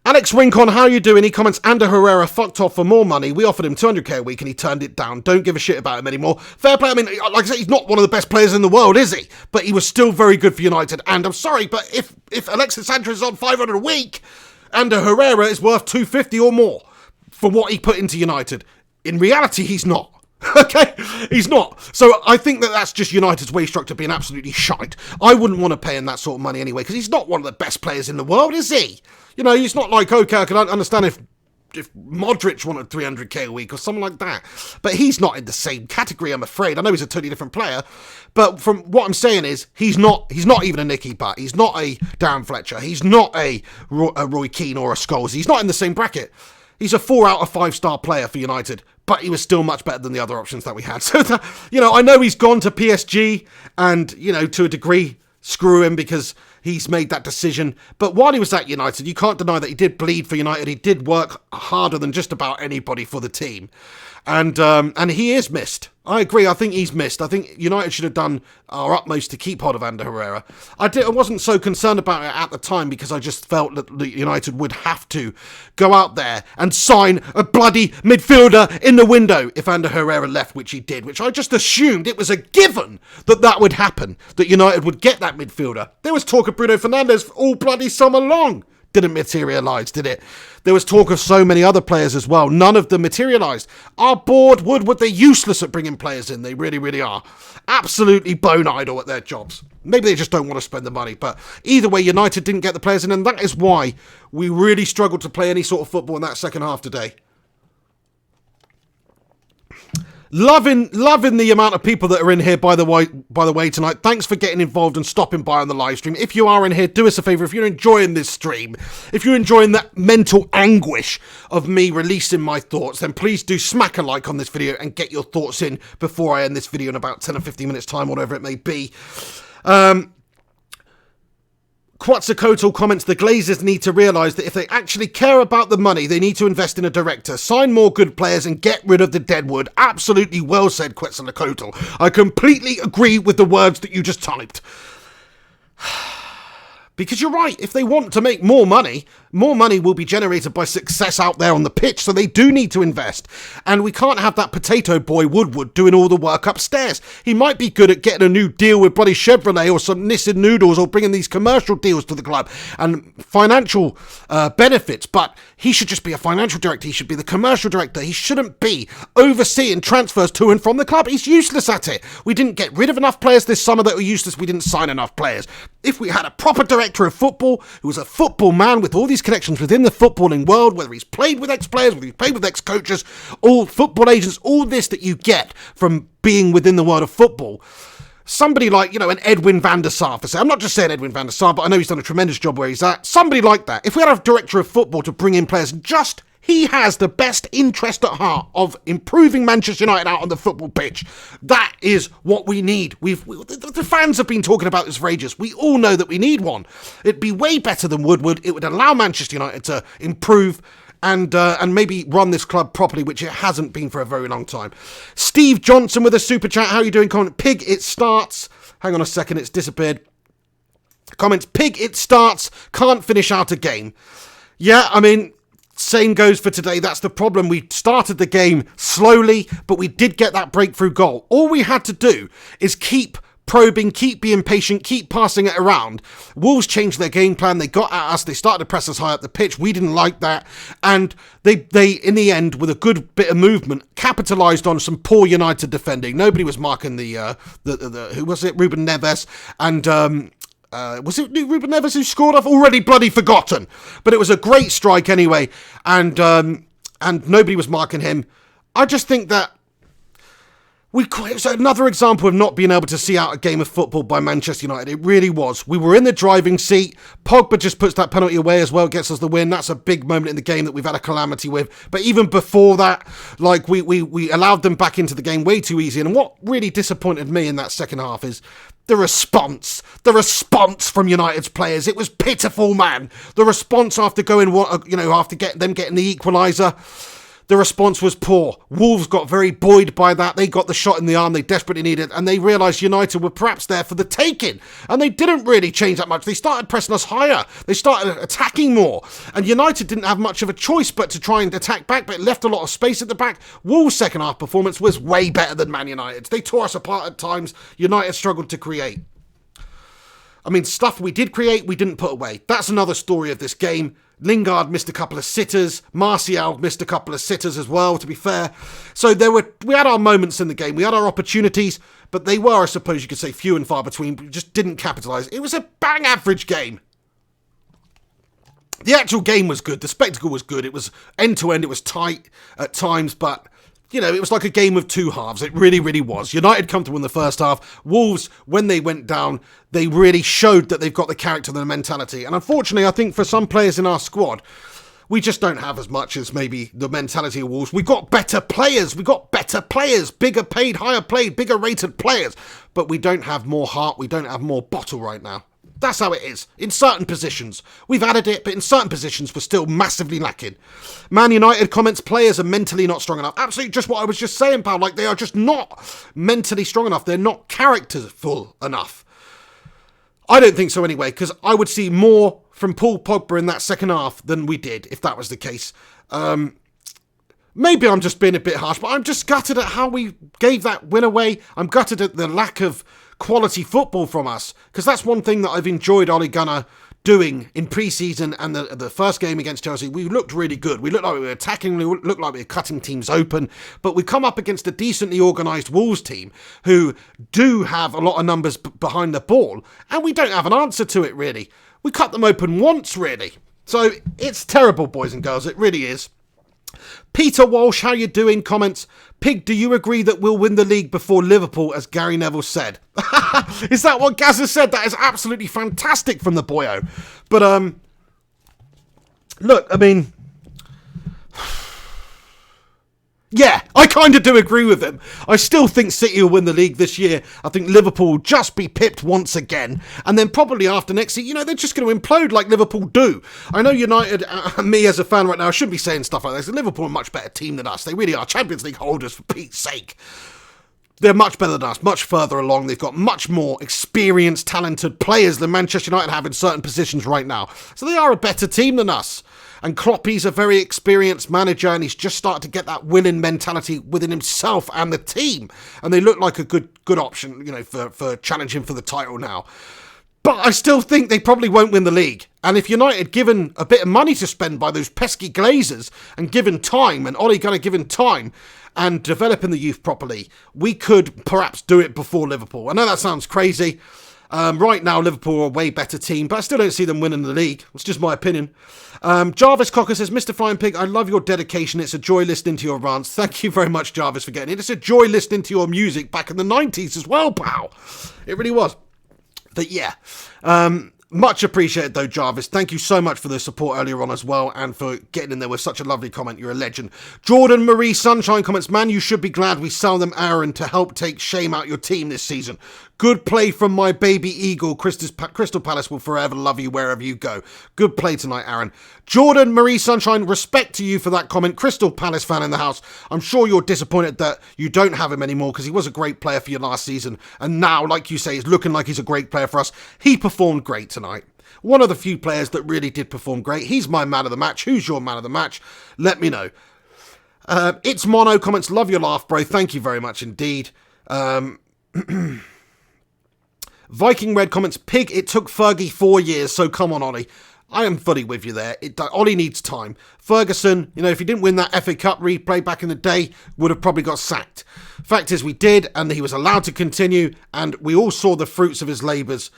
Alex Rincon, how you doing? He comments, Ander Herrera fucked off for more money. We offered him 200k a week and he turned it down. Don't give a shit about him anymore. Fair play. I mean, like I said, he's not one of the best players in the world, is he? But he was still very good for United. And I'm sorry, but if Alexis Sanchez is on 500 a week, Ander Herrera is worth 250 or more for what he put into United. In reality, he's not. Okay, he's not. So I think that's just United's wage structure being absolutely shite. I wouldn't want to pay him that sort of money anyway, because he's not one of the best players in the world, is he? You know, he's not like, okay, I can understand if Modric wanted 300k a week or something like that. But he's not in the same category, I'm afraid. I know he's a totally different player, but from what I'm saying is, he's not even a Nicky Butt. He's not a Darren Fletcher. He's not a Roy Keane or a Scholes. He's not in the same bracket. He's a 4 out of 5 star player for United, but he was still much better than the other options that we had. So, I know he's gone to PSG and, to a degree, screw him because he's made that decision. But while he was at United, you can't deny that he did bleed for United. He did work harder than just about anybody for the team. And he is missed. I agree. I think he's missed. I think United should have done our utmost to keep hold of Ander Herrera. I wasn't so concerned about it at the time because I just felt that United would have to go out there and sign a bloody midfielder in the window if Ander Herrera left, which he did, which I just assumed it was a given that would happen, that United would get that midfielder. There was talk of Bruno Fernandes all bloody summer long. Didn't materialise, did it? There was talk of so many other players as well. None of them materialised. Our board, Woodward, they're useless at bringing players in. They really, really are. Absolutely bone idle at their jobs. Maybe they just don't want to spend the money. But either way, United didn't get the players in, and that is why we really struggled to play any sort of football in that second half today. Loving the amount of people that are in here, by the way, tonight. Thanks for getting involved and stopping by on the live stream. If you are in here, do us a favour. If you're enjoying this stream, if you're enjoying that mental anguish of me releasing my thoughts, then please do smack a like on this video and get your thoughts in before I end this video in about 10 or 15 minutes time, whatever it may be. Quetzalcoatl comments, the Glazers need to realise that if they actually care about the money, they need to invest in a director, sign more good players and get rid of the deadwood. Absolutely well said, Quetzalcoatl. I completely agree with the words that you just typed. Because you're right, if they want to make more money will be generated by success out there on the pitch, so they do need to invest. And we can't have that potato boy Woodward doing all the work upstairs. He might be good at getting a new deal with bloody Chevrolet or some Nissan noodles or bringing these commercial deals to the club and financial benefits, but he should just be a financial director. He should be the commercial director. He shouldn't be overseeing transfers to and from the club. He's useless at it. We didn't get rid of enough players this summer that were useless. We didn't sign enough players. If we had a proper director of football who was a football man with all these connections within the footballing world, whether he's played with ex-players, whether he's played with ex-coaches, all football agents, all this that you get from being within the world of football. Somebody like, an Edwin van der Sar, for say. I'm not just saying Edwin van der Sar, but I know he's done a tremendous job where he's at. Somebody like that. If we had a director of football to bring in players, he has the best interest at heart of improving Manchester United out on the football pitch. That is what we need. The fans have been talking about this for ages. We all know that we need one. It'd be way better than Woodward. It would allow Manchester United to improve and maybe run this club properly, which it hasn't been for a very long time. Steve Johnson with a super chat. How are you doing? Comment, Pig, it starts. Hang on a second, it's disappeared. Comments, Pig, it starts. Can't finish out a game. Yeah, I mean, same goes for today. That's the problem. We started the game slowly, but we did get that breakthrough goal. All we had to do is keep probing, keep being patient, keep passing it around. Wolves changed their game plan. They got at us. They started to press us high up the pitch. We didn't like that. And they in the end, with a good bit of movement, capitalised on some poor United defending. Nobody was marking the who was it? Ruben Neves. And was it Ruben Neves who scored? I've already bloody forgotten. But it was a great strike anyway. And nobody was marking him. I just think that it was another example of not being able to see out a game of football by Manchester United. It really was. We were in the driving seat. Pogba just puts that penalty away as well, gets us the win. That's a big moment in the game that we've had a calamity with. But even before that, like we allowed them back into the game way too easy. And what really disappointed me in that second half is the response from United's players. It was pitiful, man. The response after after getting the equaliser. The response was poor. Wolves got very buoyed by that. They got the shot in the arm they desperately needed, and they realised United were perhaps there for the taking. And they didn't really change that much. They started pressing us higher. They started attacking more. And United didn't have much of a choice but to try and attack back, but it left a lot of space at the back. Wolves' second half performance was way better than Man United's. They tore us apart at times. United struggled to create. I mean, stuff we did create, we didn't put away. That's another story of this game. Lingard missed a couple of sitters. Martial missed a couple of sitters as well, to be fair. So we had our moments in the game. We had our opportunities, but they were, I suppose you could say, few and far between. We just didn't capitalise. It was a bang average game. The actual game was good. The spectacle was good. It was end-to-end. It was tight at times, but it was like a game of two halves. It really, really was. United come to win the first half. Wolves, when they went down, they really showed that they've got the character and the mentality. And unfortunately, I think for some players in our squad, we just don't have as much as maybe the mentality of Wolves. We've got better players. Bigger paid, higher played, bigger rated players. But we don't have more heart. We don't have more bottle right now. That's how it is. In certain positions. We've added it, but in certain positions, we're still massively lacking. Man United comments, players are mentally not strong enough. Absolutely just what I was just saying, pal. Like, they are just not mentally strong enough. They're not characterful enough. I don't think so anyway, because I would see more from Paul Pogba in that second half than we did, if that was the case. Maybe I'm just being a bit harsh, but I'm just gutted at how we gave that win away. I'm gutted at the lack of quality football from us, because that's one thing that I've enjoyed Ole Gunnar doing in pre-season and the first game against Chelsea. We looked really good. We looked like we were attacking, we looked like we were cutting teams open, but we come up against a decently organised Wolves team who do have a lot of numbers behind the ball, and we don't have an answer to it, really. We cut them open once, really. So it's terrible, boys and girls. It really is. Peter Walsh, how you doing? Comments, Pig, do you agree that we'll win the league before Liverpool, as Gary Neville said? Is that what Gaz has said? That is absolutely fantastic from the boyo. But, look, I mean, yeah, I kind of do agree with him. I still think City will win the league this year. I think Liverpool will just be pipped once again. And then probably after next year, they're just going to implode like Liverpool do. I know United, me as a fan right now, I shouldn't be saying stuff like this. Liverpool are a much better team than us. They really are Champions League holders, for Pete's sake. They're much better than us, much further along. They've got much more experienced, talented players than Manchester United have in certain positions right now. So they are a better team than us. And Kloppy's a very experienced manager, and he's just started to get that winning mentality within himself and the team. And they look like a good option, for challenging for the title now. But I still think they probably won't win the league. And if United given a bit of money to spend by those pesky Glazers and given time, and Ole Gunnar given time, and developing the youth properly, we could perhaps do it before Liverpool. I know that sounds crazy. Right now, Liverpool are a way better team, but I still don't see them winning the league. It's just my opinion. Jarvis Cocker says, Mr. Flying Pig, I love your dedication. It's a joy listening to your rants. Thank you very much, Jarvis, for getting it. It's a joy listening to your music back in the 90s as well, pal. It really was. But yeah, much appreciated though, Jarvis. Thank you so much for the support earlier on as well, and for getting in there with such a lovely comment. You're a legend. Jordan Marie Sunshine comments, man, you should be glad we sell them Aaron to help take shame out your team this season. Good play from my baby eagle. Crystal Palace will forever love you wherever you go. Good play tonight, Aaron. Jordan Marie Sunshine, respect to you for that comment. Crystal Palace fan in the house. I'm sure you're disappointed that you don't have him anymore, because he was a great player for you last season. And now, like you say, he's looking like he's a great player for us. He performed great tonight. One of the few players that really did perform great. He's my man of the match. Who's your man of the match? Let me know. It's Mono comments, love your laugh, bro. Thank you very much indeed. Viking Red comments, Pig, it took Fergie 4 years, so come on, Ollie. I am fully with you there. Ollie needs time. Ferguson, if he didn't win that FA Cup replay back in the day, would have probably got sacked. Fact is, we did, and he was allowed to continue, and we all saw the fruits of his labours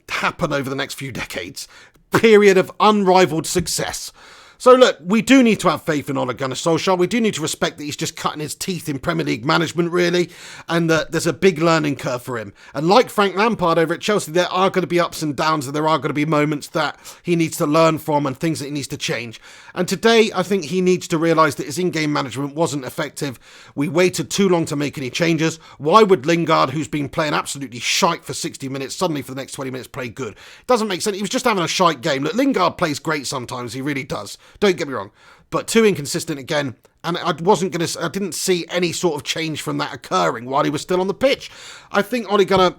happen over the next few decades. Period of unrivaled success. So look, we do need to have faith in Ole Gunnar Solskjaer. We do need to respect that he's just cutting his teeth in Premier League management, really, and that there's a big learning curve for him. And like Frank Lampard over at Chelsea, there are going to be ups and downs, and there are going to be moments that he needs to learn from and things that he needs to change. And today, I think he needs to realise that his in-game management wasn't effective. We waited too long to make any changes. Why would Lingard, who's been playing absolutely shite for 60 minutes, suddenly for the next 20 minutes play good? It doesn't make sense. He was just having a shite game. Look, Lingard plays great sometimes. He really does. Don't get me wrong, but too inconsistent again, and I didn't see any sort of change from that occurring while he was still on the pitch. I think Ole Gunnar,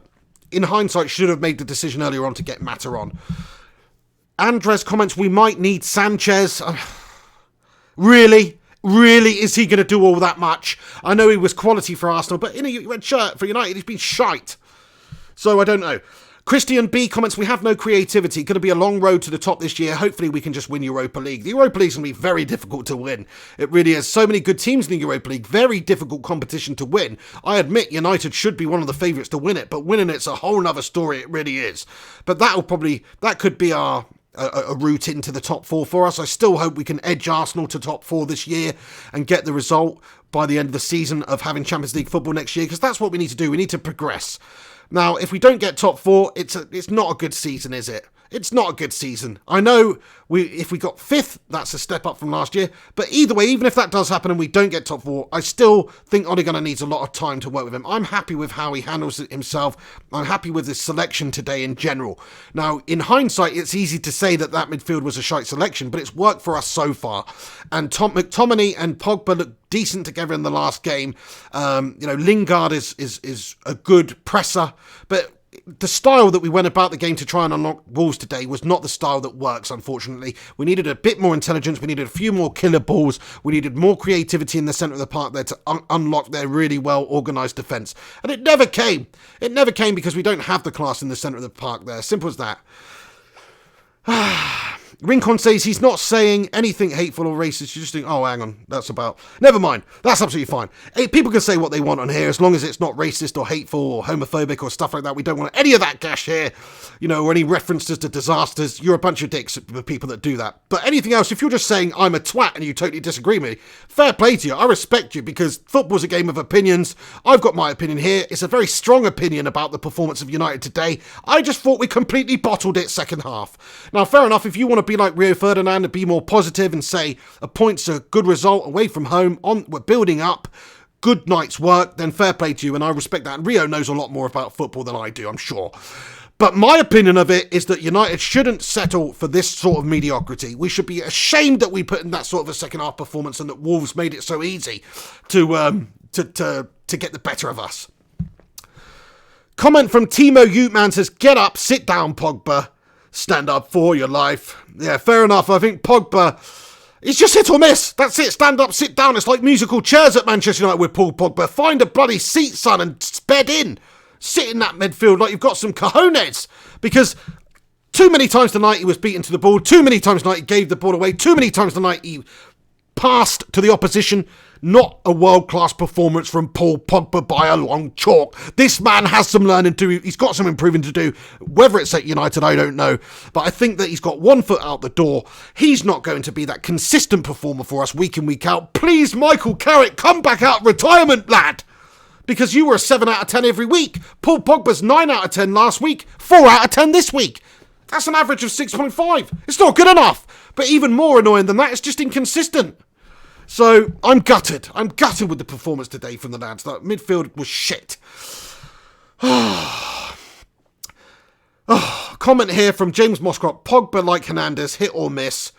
in hindsight, should have made the decision earlier on to get Mata on. Andres comments, we might need Sanchez. Really? Really, is he going to do all that much? I know he was quality for Arsenal, but in a red shirt for United, he's been shite. So I don't know. Christian B comments, we have no creativity. Going to be a long road to the top this year. Hopefully we can just win Europa League. The Europa League is going to be very difficult to win. It really is. So many good teams in the Europa League. Very difficult competition to win. I admit United should be one of the favourites to win it, but winning it's a whole nother story. It really is. But that could be a route into the top four for us. I still hope we can edge Arsenal to top four this year and get the result by the end of the season of having Champions League football next year, because that's what we need to do. We need to progress. Now, if we don't get top four, it's not a good season, is it? It's not a good season. I know if we got fifth, that's a step up from last year. But either way, even if that does happen and we don't get top four, I still think Ole Gunnar needs a lot of time to work with him. I'm happy with how he handles it himself. I'm happy with his selection today in general. Now, in hindsight, it's easy to say that midfield was a shite selection, but it's worked for us so far. And McTominay and Pogba look decent together in the last game. Lingard is a good presser, but the style that we went about the game to try and unlock Wolves today was not the style that works, unfortunately. We needed a bit more intelligence. We needed a few more killer balls. We needed more creativity in the centre of the park there to unlock their really well-organised defence. And it never came. It never came because we don't have the class in the centre of the park there. Simple as that. Rincon says he's not saying anything hateful or racist. You just think, oh, hang on, never mind. That's absolutely fine. Hey, people can say what they want on here as long as it's not racist or hateful or homophobic or stuff like that. We don't want any of that gash here, or any references to disasters. You're a bunch of dicks, the people that do that. But anything else, if you're just saying I'm a twat and you totally disagree with me, fair play to you. I respect you because football's a game of opinions. I've got my opinion here. It's a very strong opinion about the performance of United today. I just thought we completely bottled it second half. Now, fair enough, if you want to be like Rio Ferdinand and be more positive and say a point's a good result away from home, we're building up, good night's work, then fair play to you, and I respect that. And Rio knows a lot more about football than I do, I'm sure. But my opinion of it is that United shouldn't settle for this sort of mediocrity. We should be ashamed that we put in that sort of a second half performance and that Wolves made it so easy to get the better of us. Comment from Timo Uteman says, get up, sit down, Pogba. Stand up for your life. Yeah, fair enough. I think Pogba, it's just hit or miss. That's it. Stand up, sit down. It's like musical chairs at Manchester United with Paul Pogba. Find a bloody seat, son, and bed in. Sit in that midfield like you've got some cojones. Because too many times tonight he was beaten to the ball. Too many times tonight he gave the ball away. Too many times tonight he passed to the opposition. Not a world-class performance from Paul Pogba by a long chalk. This man has some learning to do. He's got some improving to do. Whether it's at United, I don't know. But I think that he's got one foot out the door. He's not going to be that consistent performer for us week in, week out. Please, Michael Carrick, come back out of retirement, lad. Because you were a 7 out of 10 every week. Paul Pogba's 9 out of 10 last week. 4 out of 10 this week. That's an average of 6.5. It's not good enough. But even more annoying than that, it's just inconsistent. So, I'm gutted. I'm gutted with the performance today from the lads. That midfield was shit. Comment here from James Moscrop. Pogba like Hernandez, hit or miss.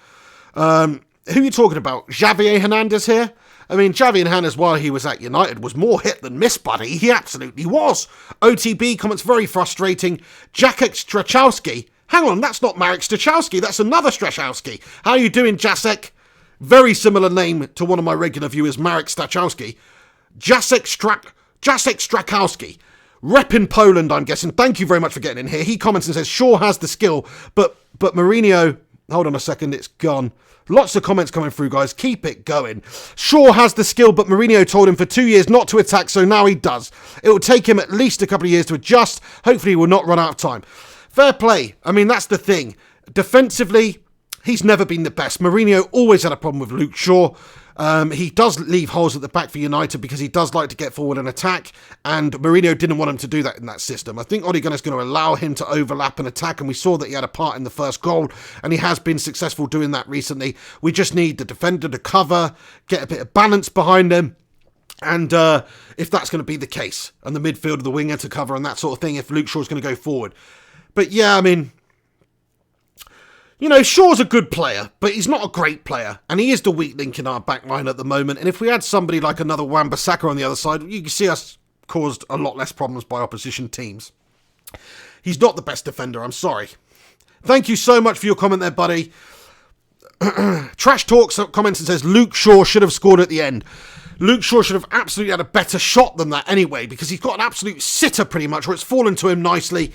Who are you talking about? Xavier Hernandez here? I mean, Xavier Hernandez, while he was at United, was more hit than miss, buddy. He absolutely was. OTB comments, very frustrating. Jacek Strachowski. Hang on, that's not Marek Strachowski. That's another Strachowski. How are you doing, Jacek? Very similar name to one of my regular viewers, Marek Stachowski. Jacek Strakowski. Rep in Poland, I'm guessing. Thank you very much for getting in here. He comments and says, Shaw has the skill, but Mourinho... Hold on a second, it's gone. Lots of comments coming through, guys. Keep it going. Shaw has the skill, but Mourinho told him for 2 years not to attack, so now he does. It will take him at least a couple of years to adjust. Hopefully he will not run out of time. Fair play. I mean, that's the thing. Defensively, he's never been the best. Mourinho always had a problem with Luke Shaw. He does leave holes at the back for United because he does like to get forward and attack, and Mourinho didn't want him to do that in that system. I think Ole Gunnar is going to allow him to overlap and attack, and we saw that he had a part in the first goal, and he has been successful doing that recently. We just need the defender to cover, get a bit of balance behind him, and if that's going to be the case, and the midfield, the winger to cover and that sort of thing, if Luke Shaw's going to go forward. But yeah, I mean... You know, Shaw's a good player, but he's not a great player, and he is the weak link in our back line at the moment, and if we had somebody like another Wan-Bissaka on the other side, you can see us caused a lot less problems by opposition teams. He's not the best defender, I'm sorry. Thank you so much for your comment there, buddy. Trash Talks comments and says, Luke Shaw should have scored at the end. Luke Shaw should have absolutely had a better shot than that anyway, because he's got an absolute sitter pretty much, where it's fallen to him nicely.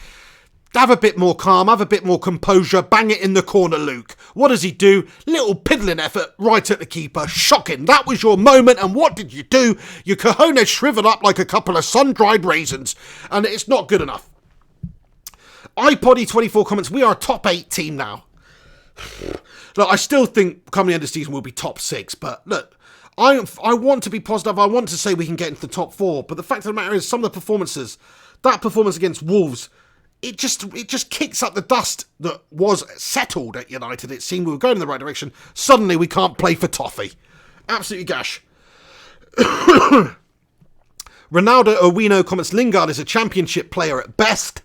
Have a bit more calm, have a bit more composure, bang it in the corner, Luke. What does he do? Little piddling effort right at the keeper. Shocking. That was your moment, and what did you do? Your cojones shriveled up like a couple of sun-dried raisins, and it's not good enough. iPoddy24 comments, we are a top 8 team now. Look, I still think coming the end of the season we'll be top 6, but look, I want to be positive. I want to say we can get into the top 4, but the fact of the matter is some of the performances, that performance against Wolves, it just kicks up the dust that was settled at United. It seemed we were going in the right direction. Suddenly we can't play for toffee. Absolutely gash. Ronaldo Owino comments, Lingard is a championship player at best.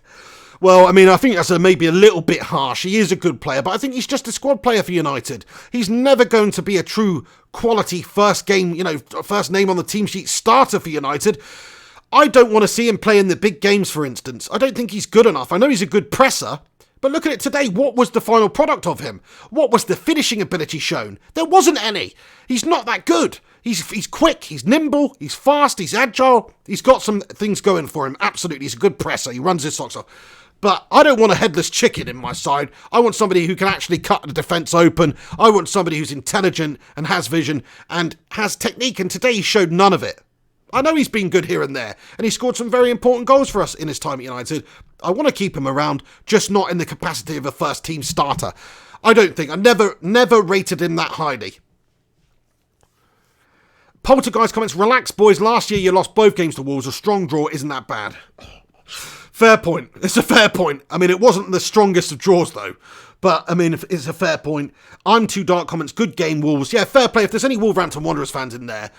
Well, I mean, I think that's maybe a little bit harsh. He is a good player, but I think he's just a squad player for United. He's never going to be a true quality first game, first name on the team sheet starter for United. I don't want to see him play in the big games, for instance. I don't think he's good enough. I know he's a good presser, but look at it today. What was the final product of him? What was the finishing ability shown? There wasn't any. He's not that good. He's quick, he's nimble, he's fast, he's agile. He's got some things going for him. Absolutely, he's a good presser. He runs his socks off. But I don't want a headless chicken in my side. I want somebody who can actually cut the defence open. I want somebody who's intelligent and has vision and has technique, and today he showed none of it. I know he's been good here and there, and he scored some very important goals for us in his time at United. I want to keep him around, just not in the capacity of a first-team starter. I don't think. I never rated him that highly. Poltergeist comments, relax, boys. Last year you lost both games to Wolves. A strong draw isn't that bad. Fair point. It's a fair point. I mean, it wasn't the strongest of draws, though. But, I mean, it's a fair point. I'm Too Dark comments, good game, Wolves. Yeah, fair play. If there's any Wolverhampton Wanderers fans in there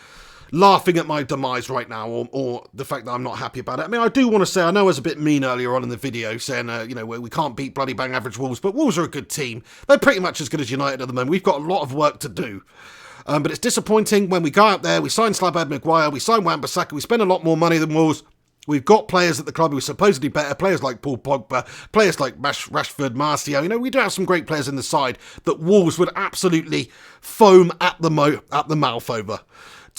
laughing at my demise right now, or the fact that I'm not happy about it. I mean, I do want to say, I know I was a bit mean earlier on in the video, saying, we can't beat bloody bang average Wolves, but Wolves are a good team. They're pretty much as good as United at the moment. We've got a lot of work to do. But it's disappointing when we go out there, we sign Slabhead Maguire, we sign Wan-Bissaka, we spend a lot more money than Wolves. We've got players at the club who are supposedly better, players like Paul Pogba, players like Rashford, Martial. We do have some great players in the side that Wolves would absolutely foam at the mouth over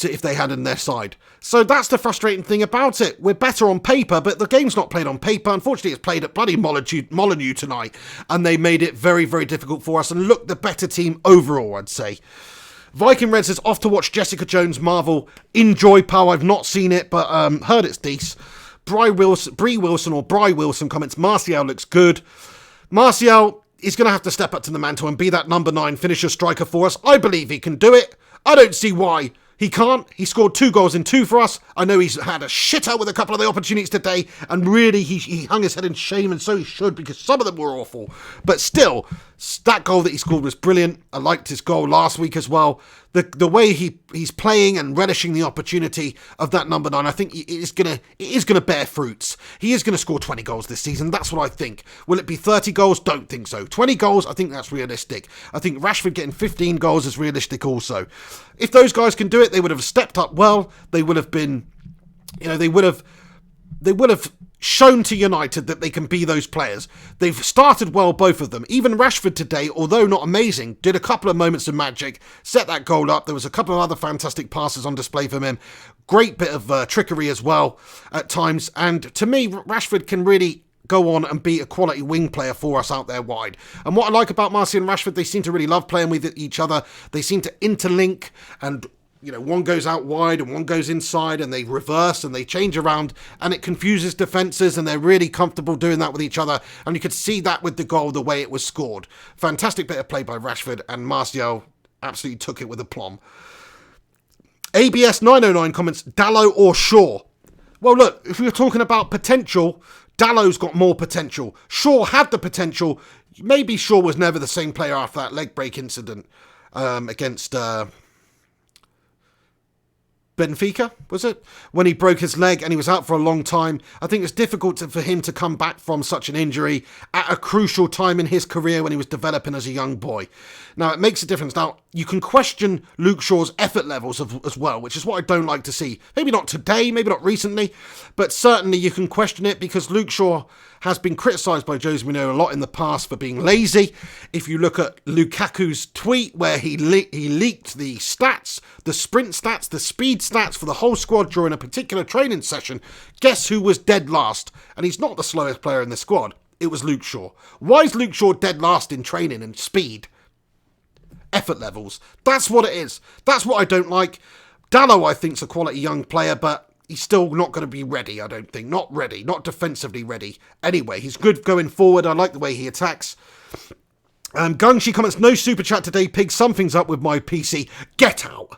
if they had in their side. So that's the frustrating thing about it. We're better on paper, but the game's not played on paper. Unfortunately, it's played at bloody Molineux tonight, and they made it very, very difficult for us and looked the better team overall, I'd say. Viking Red says, off to watch Jessica Jones Marvel. Enjoy, pal. I've not seen it, but heard it's decent. Brie Wilson comments, Martial looks good. Martial is going to have to step up to the mantle and be that number 9 finisher striker for us. I believe he can do it. I don't see why he can't. He scored 2 goals in 2 for us. I know he's had a shitter with a couple of the opportunities today, and really he hung his head in shame, and so he should, because some of them were awful. But still, that goal that he scored was brilliant. I liked his goal last week as well. The way he's playing and relishing the opportunity of that number 9, I think it is gonna bear fruits. He is gonna score 20 goals this season. That's what I think. Will it be 30 goals? Don't think so. 20 goals, I think that's realistic. I think Rashford getting 15 goals is realistic also. If those guys can do it, they would have stepped up well. They would have been, they would have shown to United that they can be those players. They've started well, both of them. Even Rashford today, although not amazing, did a couple of moments of magic, set that goal up. There was a couple of other fantastic passes on display from him. Great bit of trickery as well at times. And to me, Rashford can really go on and be a quality wing player for us out there wide. And what I like about Martial and Rashford, they seem to really love playing with each other. They seem to interlink, and one goes out wide and one goes inside, and they reverse and they change around, and it confuses defences, and they're really comfortable doing that with each other. And you could see that with the goal, the way it was scored. Fantastic bit of play by Rashford, and Martial absolutely took it with aplomb. ABS 909 comments, Dalot or Shaw? Well, look, if we're talking about potential, Dallow's got more potential. Shaw had the potential. Maybe Shaw was never the same player after that leg break incident against Benfica, was it? When he broke his leg and he was out for a long time. I think it's difficult for him to come back from such an injury at a crucial time in his career when he was developing as a young boy. Now, it makes a difference. Now, you can question Luke Shaw's effort levels as well, which is what I don't like to see. Maybe not today, maybe not recently, but certainly you can question it because Luke Shaw has been criticised by Jose Mourinho a lot in the past for being lazy. If you look at Lukaku's tweet where he leaked the stats, the sprint stats, the speed stats for the whole squad during a particular training session, guess who was dead last? And he's not the slowest player in the squad. It was Luke Shaw. Why is Luke Shaw dead last in training and speed? Effort levels. That's what it is. That's what I don't like. Dalot, I think, is a quality young player, but he's still not going to be ready, I don't think. Not ready. Not defensively ready. Anyway, he's good going forward. I like the way he attacks. Gungshi comments, no super chat today, Pig. Something's up with my PC. Get out.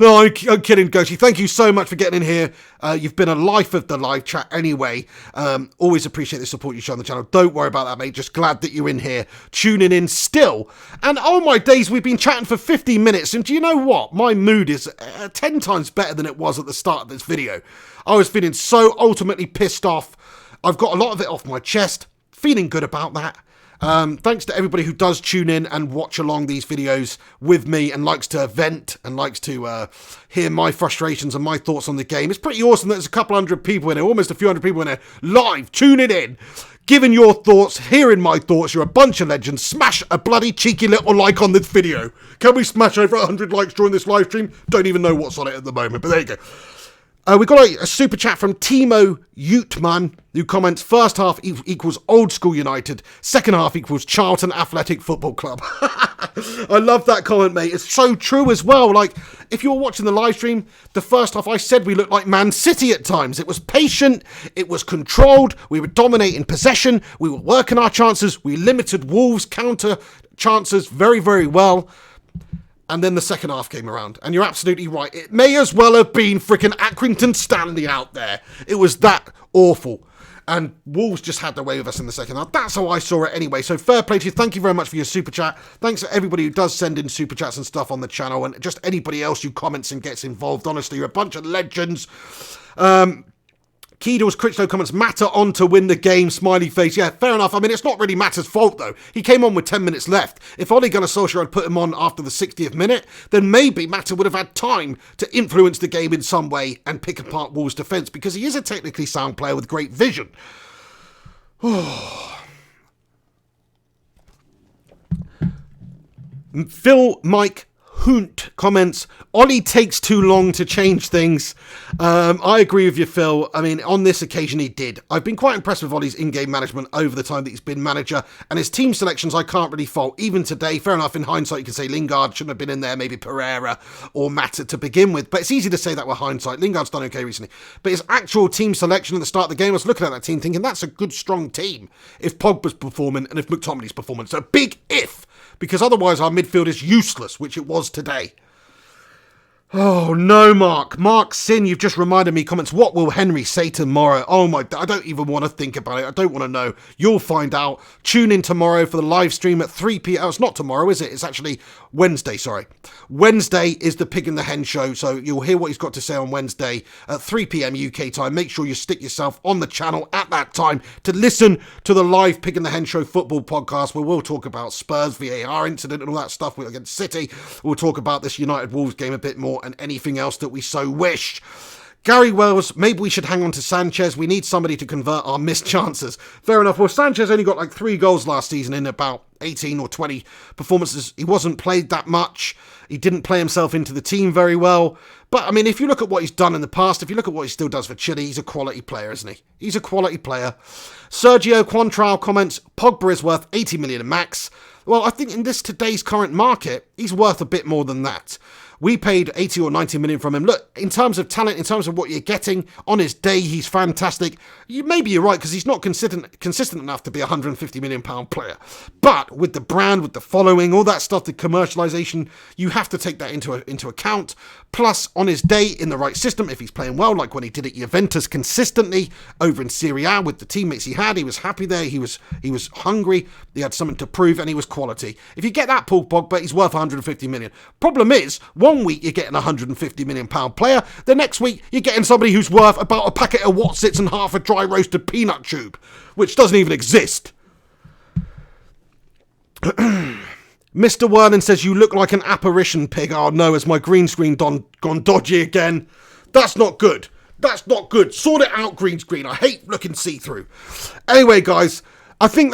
No, I'm kidding, Gungshi. Thank you so much for getting in here. You've been a life of the live chat anyway. Always appreciate the support you show on the channel. Don't worry about that, mate. Just glad that you're in here, tuning in still. And oh my days, we've been chatting for 15 minutes. And do you know what? My mood is 10 times better than it was at the start of this video. I was feeling so ultimately pissed off. I've got a lot of it off my chest. Feeling good about that. Thanks to everybody who does tune in and watch along these videos with me and likes to vent and likes to hear my frustrations and my thoughts on the game. It's pretty awesome that there's a couple hundred people in there, almost a few hundred people in there, live, tuning in, giving your thoughts, hearing my thoughts. You're a bunch of legends. Smash a bloody cheeky little like on this video. Can we smash over 100 likes during this live stream? Don't even know what's on it at the moment, but there you go. We got a super chat from Timo Utman, who comments, first half equals old school United, second half equals Charlton Athletic Football Club. I love that comment, mate. It's so true as well. Like, if you were watching the live stream, the first half I said we looked like Man City at times. It was patient, it was controlled, we were dominating possession, we were working our chances, we limited Wolves' counter chances very, very well. And then the second half came around. And you're absolutely right. It may as well have been freaking Accrington Stanley out there. It was that awful. And Wolves just had their way with us in the second half. That's how I saw it anyway. So fair play to you. Thank you very much for your super chat. Thanks to everybody who does send in super chats and stuff on the channel. And just anybody else who comments and gets involved. Honestly, you're a bunch of legends. Keedle's Critchlow comments, Matter on to win the game, smiley face. Yeah, fair enough. I mean, it's not really Matter's fault, though. He came on with 10 minutes left. If Ole Gunnar Solskjaer had put him on after the 60th minute, then maybe Matter would have had time to influence the game in some way and pick apart Wolves' defence, because he is a technically sound player with great vision. Phil Mike Hunt comments, Ollie takes too long to change things. I agree with you, Phil. I mean, on this occasion, he did. I've been quite impressed with Ollie's in-game management over the time that he's been manager, and his team selections I can't really fault. Even today, fair enough, in hindsight, you can say Lingard shouldn't have been in there, maybe Pereira or Mata to begin with, but it's easy to say that with hindsight. Lingard's done okay recently. But his actual team selection at the start of the game, I was looking at that team thinking, that's a good, strong team if Pogba's performing and if McTominay's performing. So big if, because otherwise our midfield is useless, which it was today. Oh no, Mark Sin, you've just reminded me, comments, what will Henry say tomorrow? Oh my, I don't even want to think about it. I don't want to know. You'll find out. Tune in tomorrow for the live stream at 3 p.m. Oh, it's not tomorrow, is it? It's actually Wednesday, sorry. Wednesday is the Pig and the Hen show, so you'll hear what he's got to say on Wednesday at 3 p.m. UK time. Make sure you stick yourself on the channel at that time to listen to the live Pig and the Hen show football podcast, where we'll talk about Spurs VAR incident and all that stuff against City. We'll talk about this United Wolves game a bit more and anything else that we so wish. Gary Wells, maybe we should hang on to Sanchez. We need somebody to convert our missed chances. Fair enough. Well, Sanchez only got like 3 goals last season in about 18 or 20 performances. He wasn't played that much. He didn't play himself into the team very well. But, I mean, if you look at what he's done in the past, if you look at what he still does for Chile, he's a quality player, isn't he? He's a quality player. Sergio Quantrao comments, Pogba is worth 80 million max. Well, I think in this today's current market, he's worth a bit more than that. We paid 80 or 90 million from him. Look, in terms of talent, in terms of what you're getting, on his day, he's fantastic. Maybe you're right, because he's not consistent enough to be a £150 million player. But with the brand, with the following, all that stuff, the commercialization, you have to take that into account. Plus, on his day, in the right system, if he's playing well, like when he did at Juventus consistently, over in Serie A with the teammates he had, he was happy there, he was hungry, he had something to prove, and he was quality. If you get that Paul Pogba, he's worth 150 million. Problem is, one week you're getting a £150 million player, the next week you're getting somebody who's worth about a packet of Watsits and half a dry roasted peanut tube, which doesn't even exist. Mr. Werlin says, you look like an apparition pig. Oh no, has my green screen gone dodgy again? That's not good. That's not good. Sort it out, green screen. I hate looking see-through. Anyway, guys, I think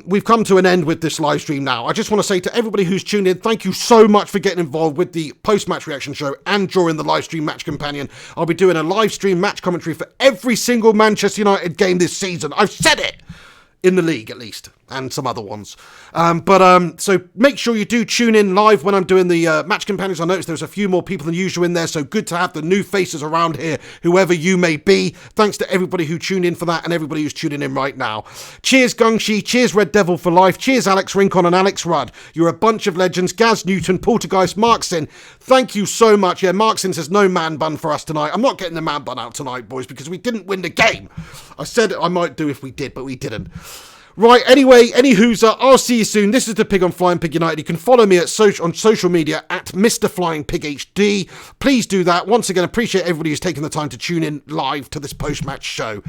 we've come to an end with this live stream now. I just want to say to everybody who's tuned in, thank you so much for getting involved with the post-match reaction show and during the live stream match companion. I'll be doing a live stream match commentary for every single Manchester United game this season. I've said it! In the league, at least, and some other ones. So make sure you do tune in live when I'm doing the match companions. I noticed there's a few more people than usual in there, so good to have the new faces around here, whoever you may be. Thanks to everybody who tuned in for that and everybody who's tuning in right now. Cheers, Gungshi. Cheers, Red Devil for life. Cheers, Alex Rincon and Alex Rudd. You're a bunch of legends. Gaz Newton, Poltergeist, Marksin. Thank you so much. Yeah, Marksin says no man bun for us tonight. I'm not getting the man bun out tonight, boys, because we didn't win the game. I said I might do if we did, but we didn't. Right, anyway, I'll see you soon. This is the Pig on Flying Pig United. You can follow me on social media at Mr. Flying Pig HD. Please do that. Once again, appreciate everybody who's taken the time to tune in live to this post-match show.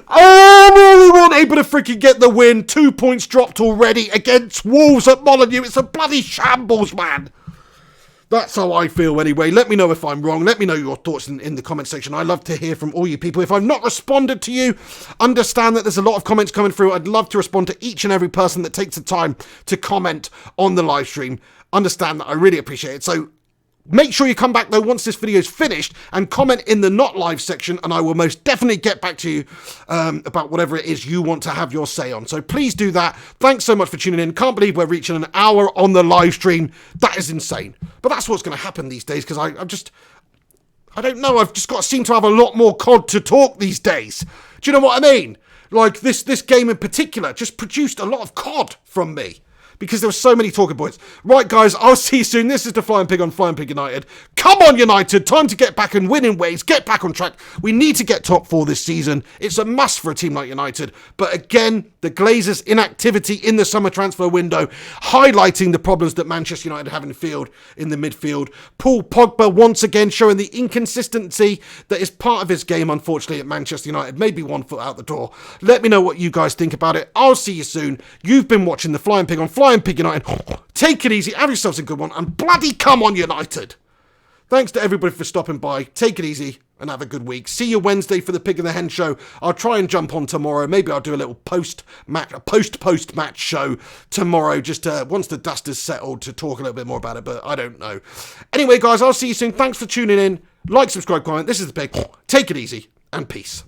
Oh, we weren't able to freaking get the win. 2 points dropped already against Wolves at Molineux. It's a bloody shambles, man. That's how I feel anyway. Let me know if I'm wrong. Let me know your thoughts in the comment section. I love to hear from all you people. If I've not responded to you, understand that there's a lot of comments coming through. I'd love to respond to each and every person that takes the time to comment on the live stream. Understand that I really appreciate it. So make sure you come back though once this video is finished and comment in the not live section, and I will most definitely get back to you about whatever it is you want to have your say on. So please do that. Thanks so much for tuning in. Can't believe we're reaching an hour on the live stream. That is insane. But that's what's going to happen these days, because I don't know. I've just got to seem to have a lot more COD to talk these days. Do you know what I mean? Like this game in particular just produced a lot of COD from me, because there were so many talking points. Right, guys, I'll see you soon. This is the Flying Pig on Flying Pig United. Come on, United. Time to get back and win in ways. Get back on track. We need to get top 4 this season. It's a must for a team like United. But again, the Glazers' inactivity in the summer transfer window, highlighting the problems that Manchester United have in the midfield. Paul Pogba once again showing the inconsistency that is part of his game, unfortunately, at Manchester United. Maybe 1 foot out the door. Let me know what you guys think about it. I'll see you soon. You've been watching the Flying Pig on Flying Pig United. Take it easy, have yourselves a good one, and bloody come on, United. Thanks to everybody for stopping by. Take it easy and have a good week. See you Wednesday for the Pig and the Hen show. I'll try and jump on tomorrow. Maybe I'll do a little post-match show tomorrow, just once the dust is settled, to talk a little bit more about it, but I don't know. Anyway, guys, I'll see you soon. Thanks for tuning in. Like, subscribe, comment. This is the Pig. Take it easy and peace.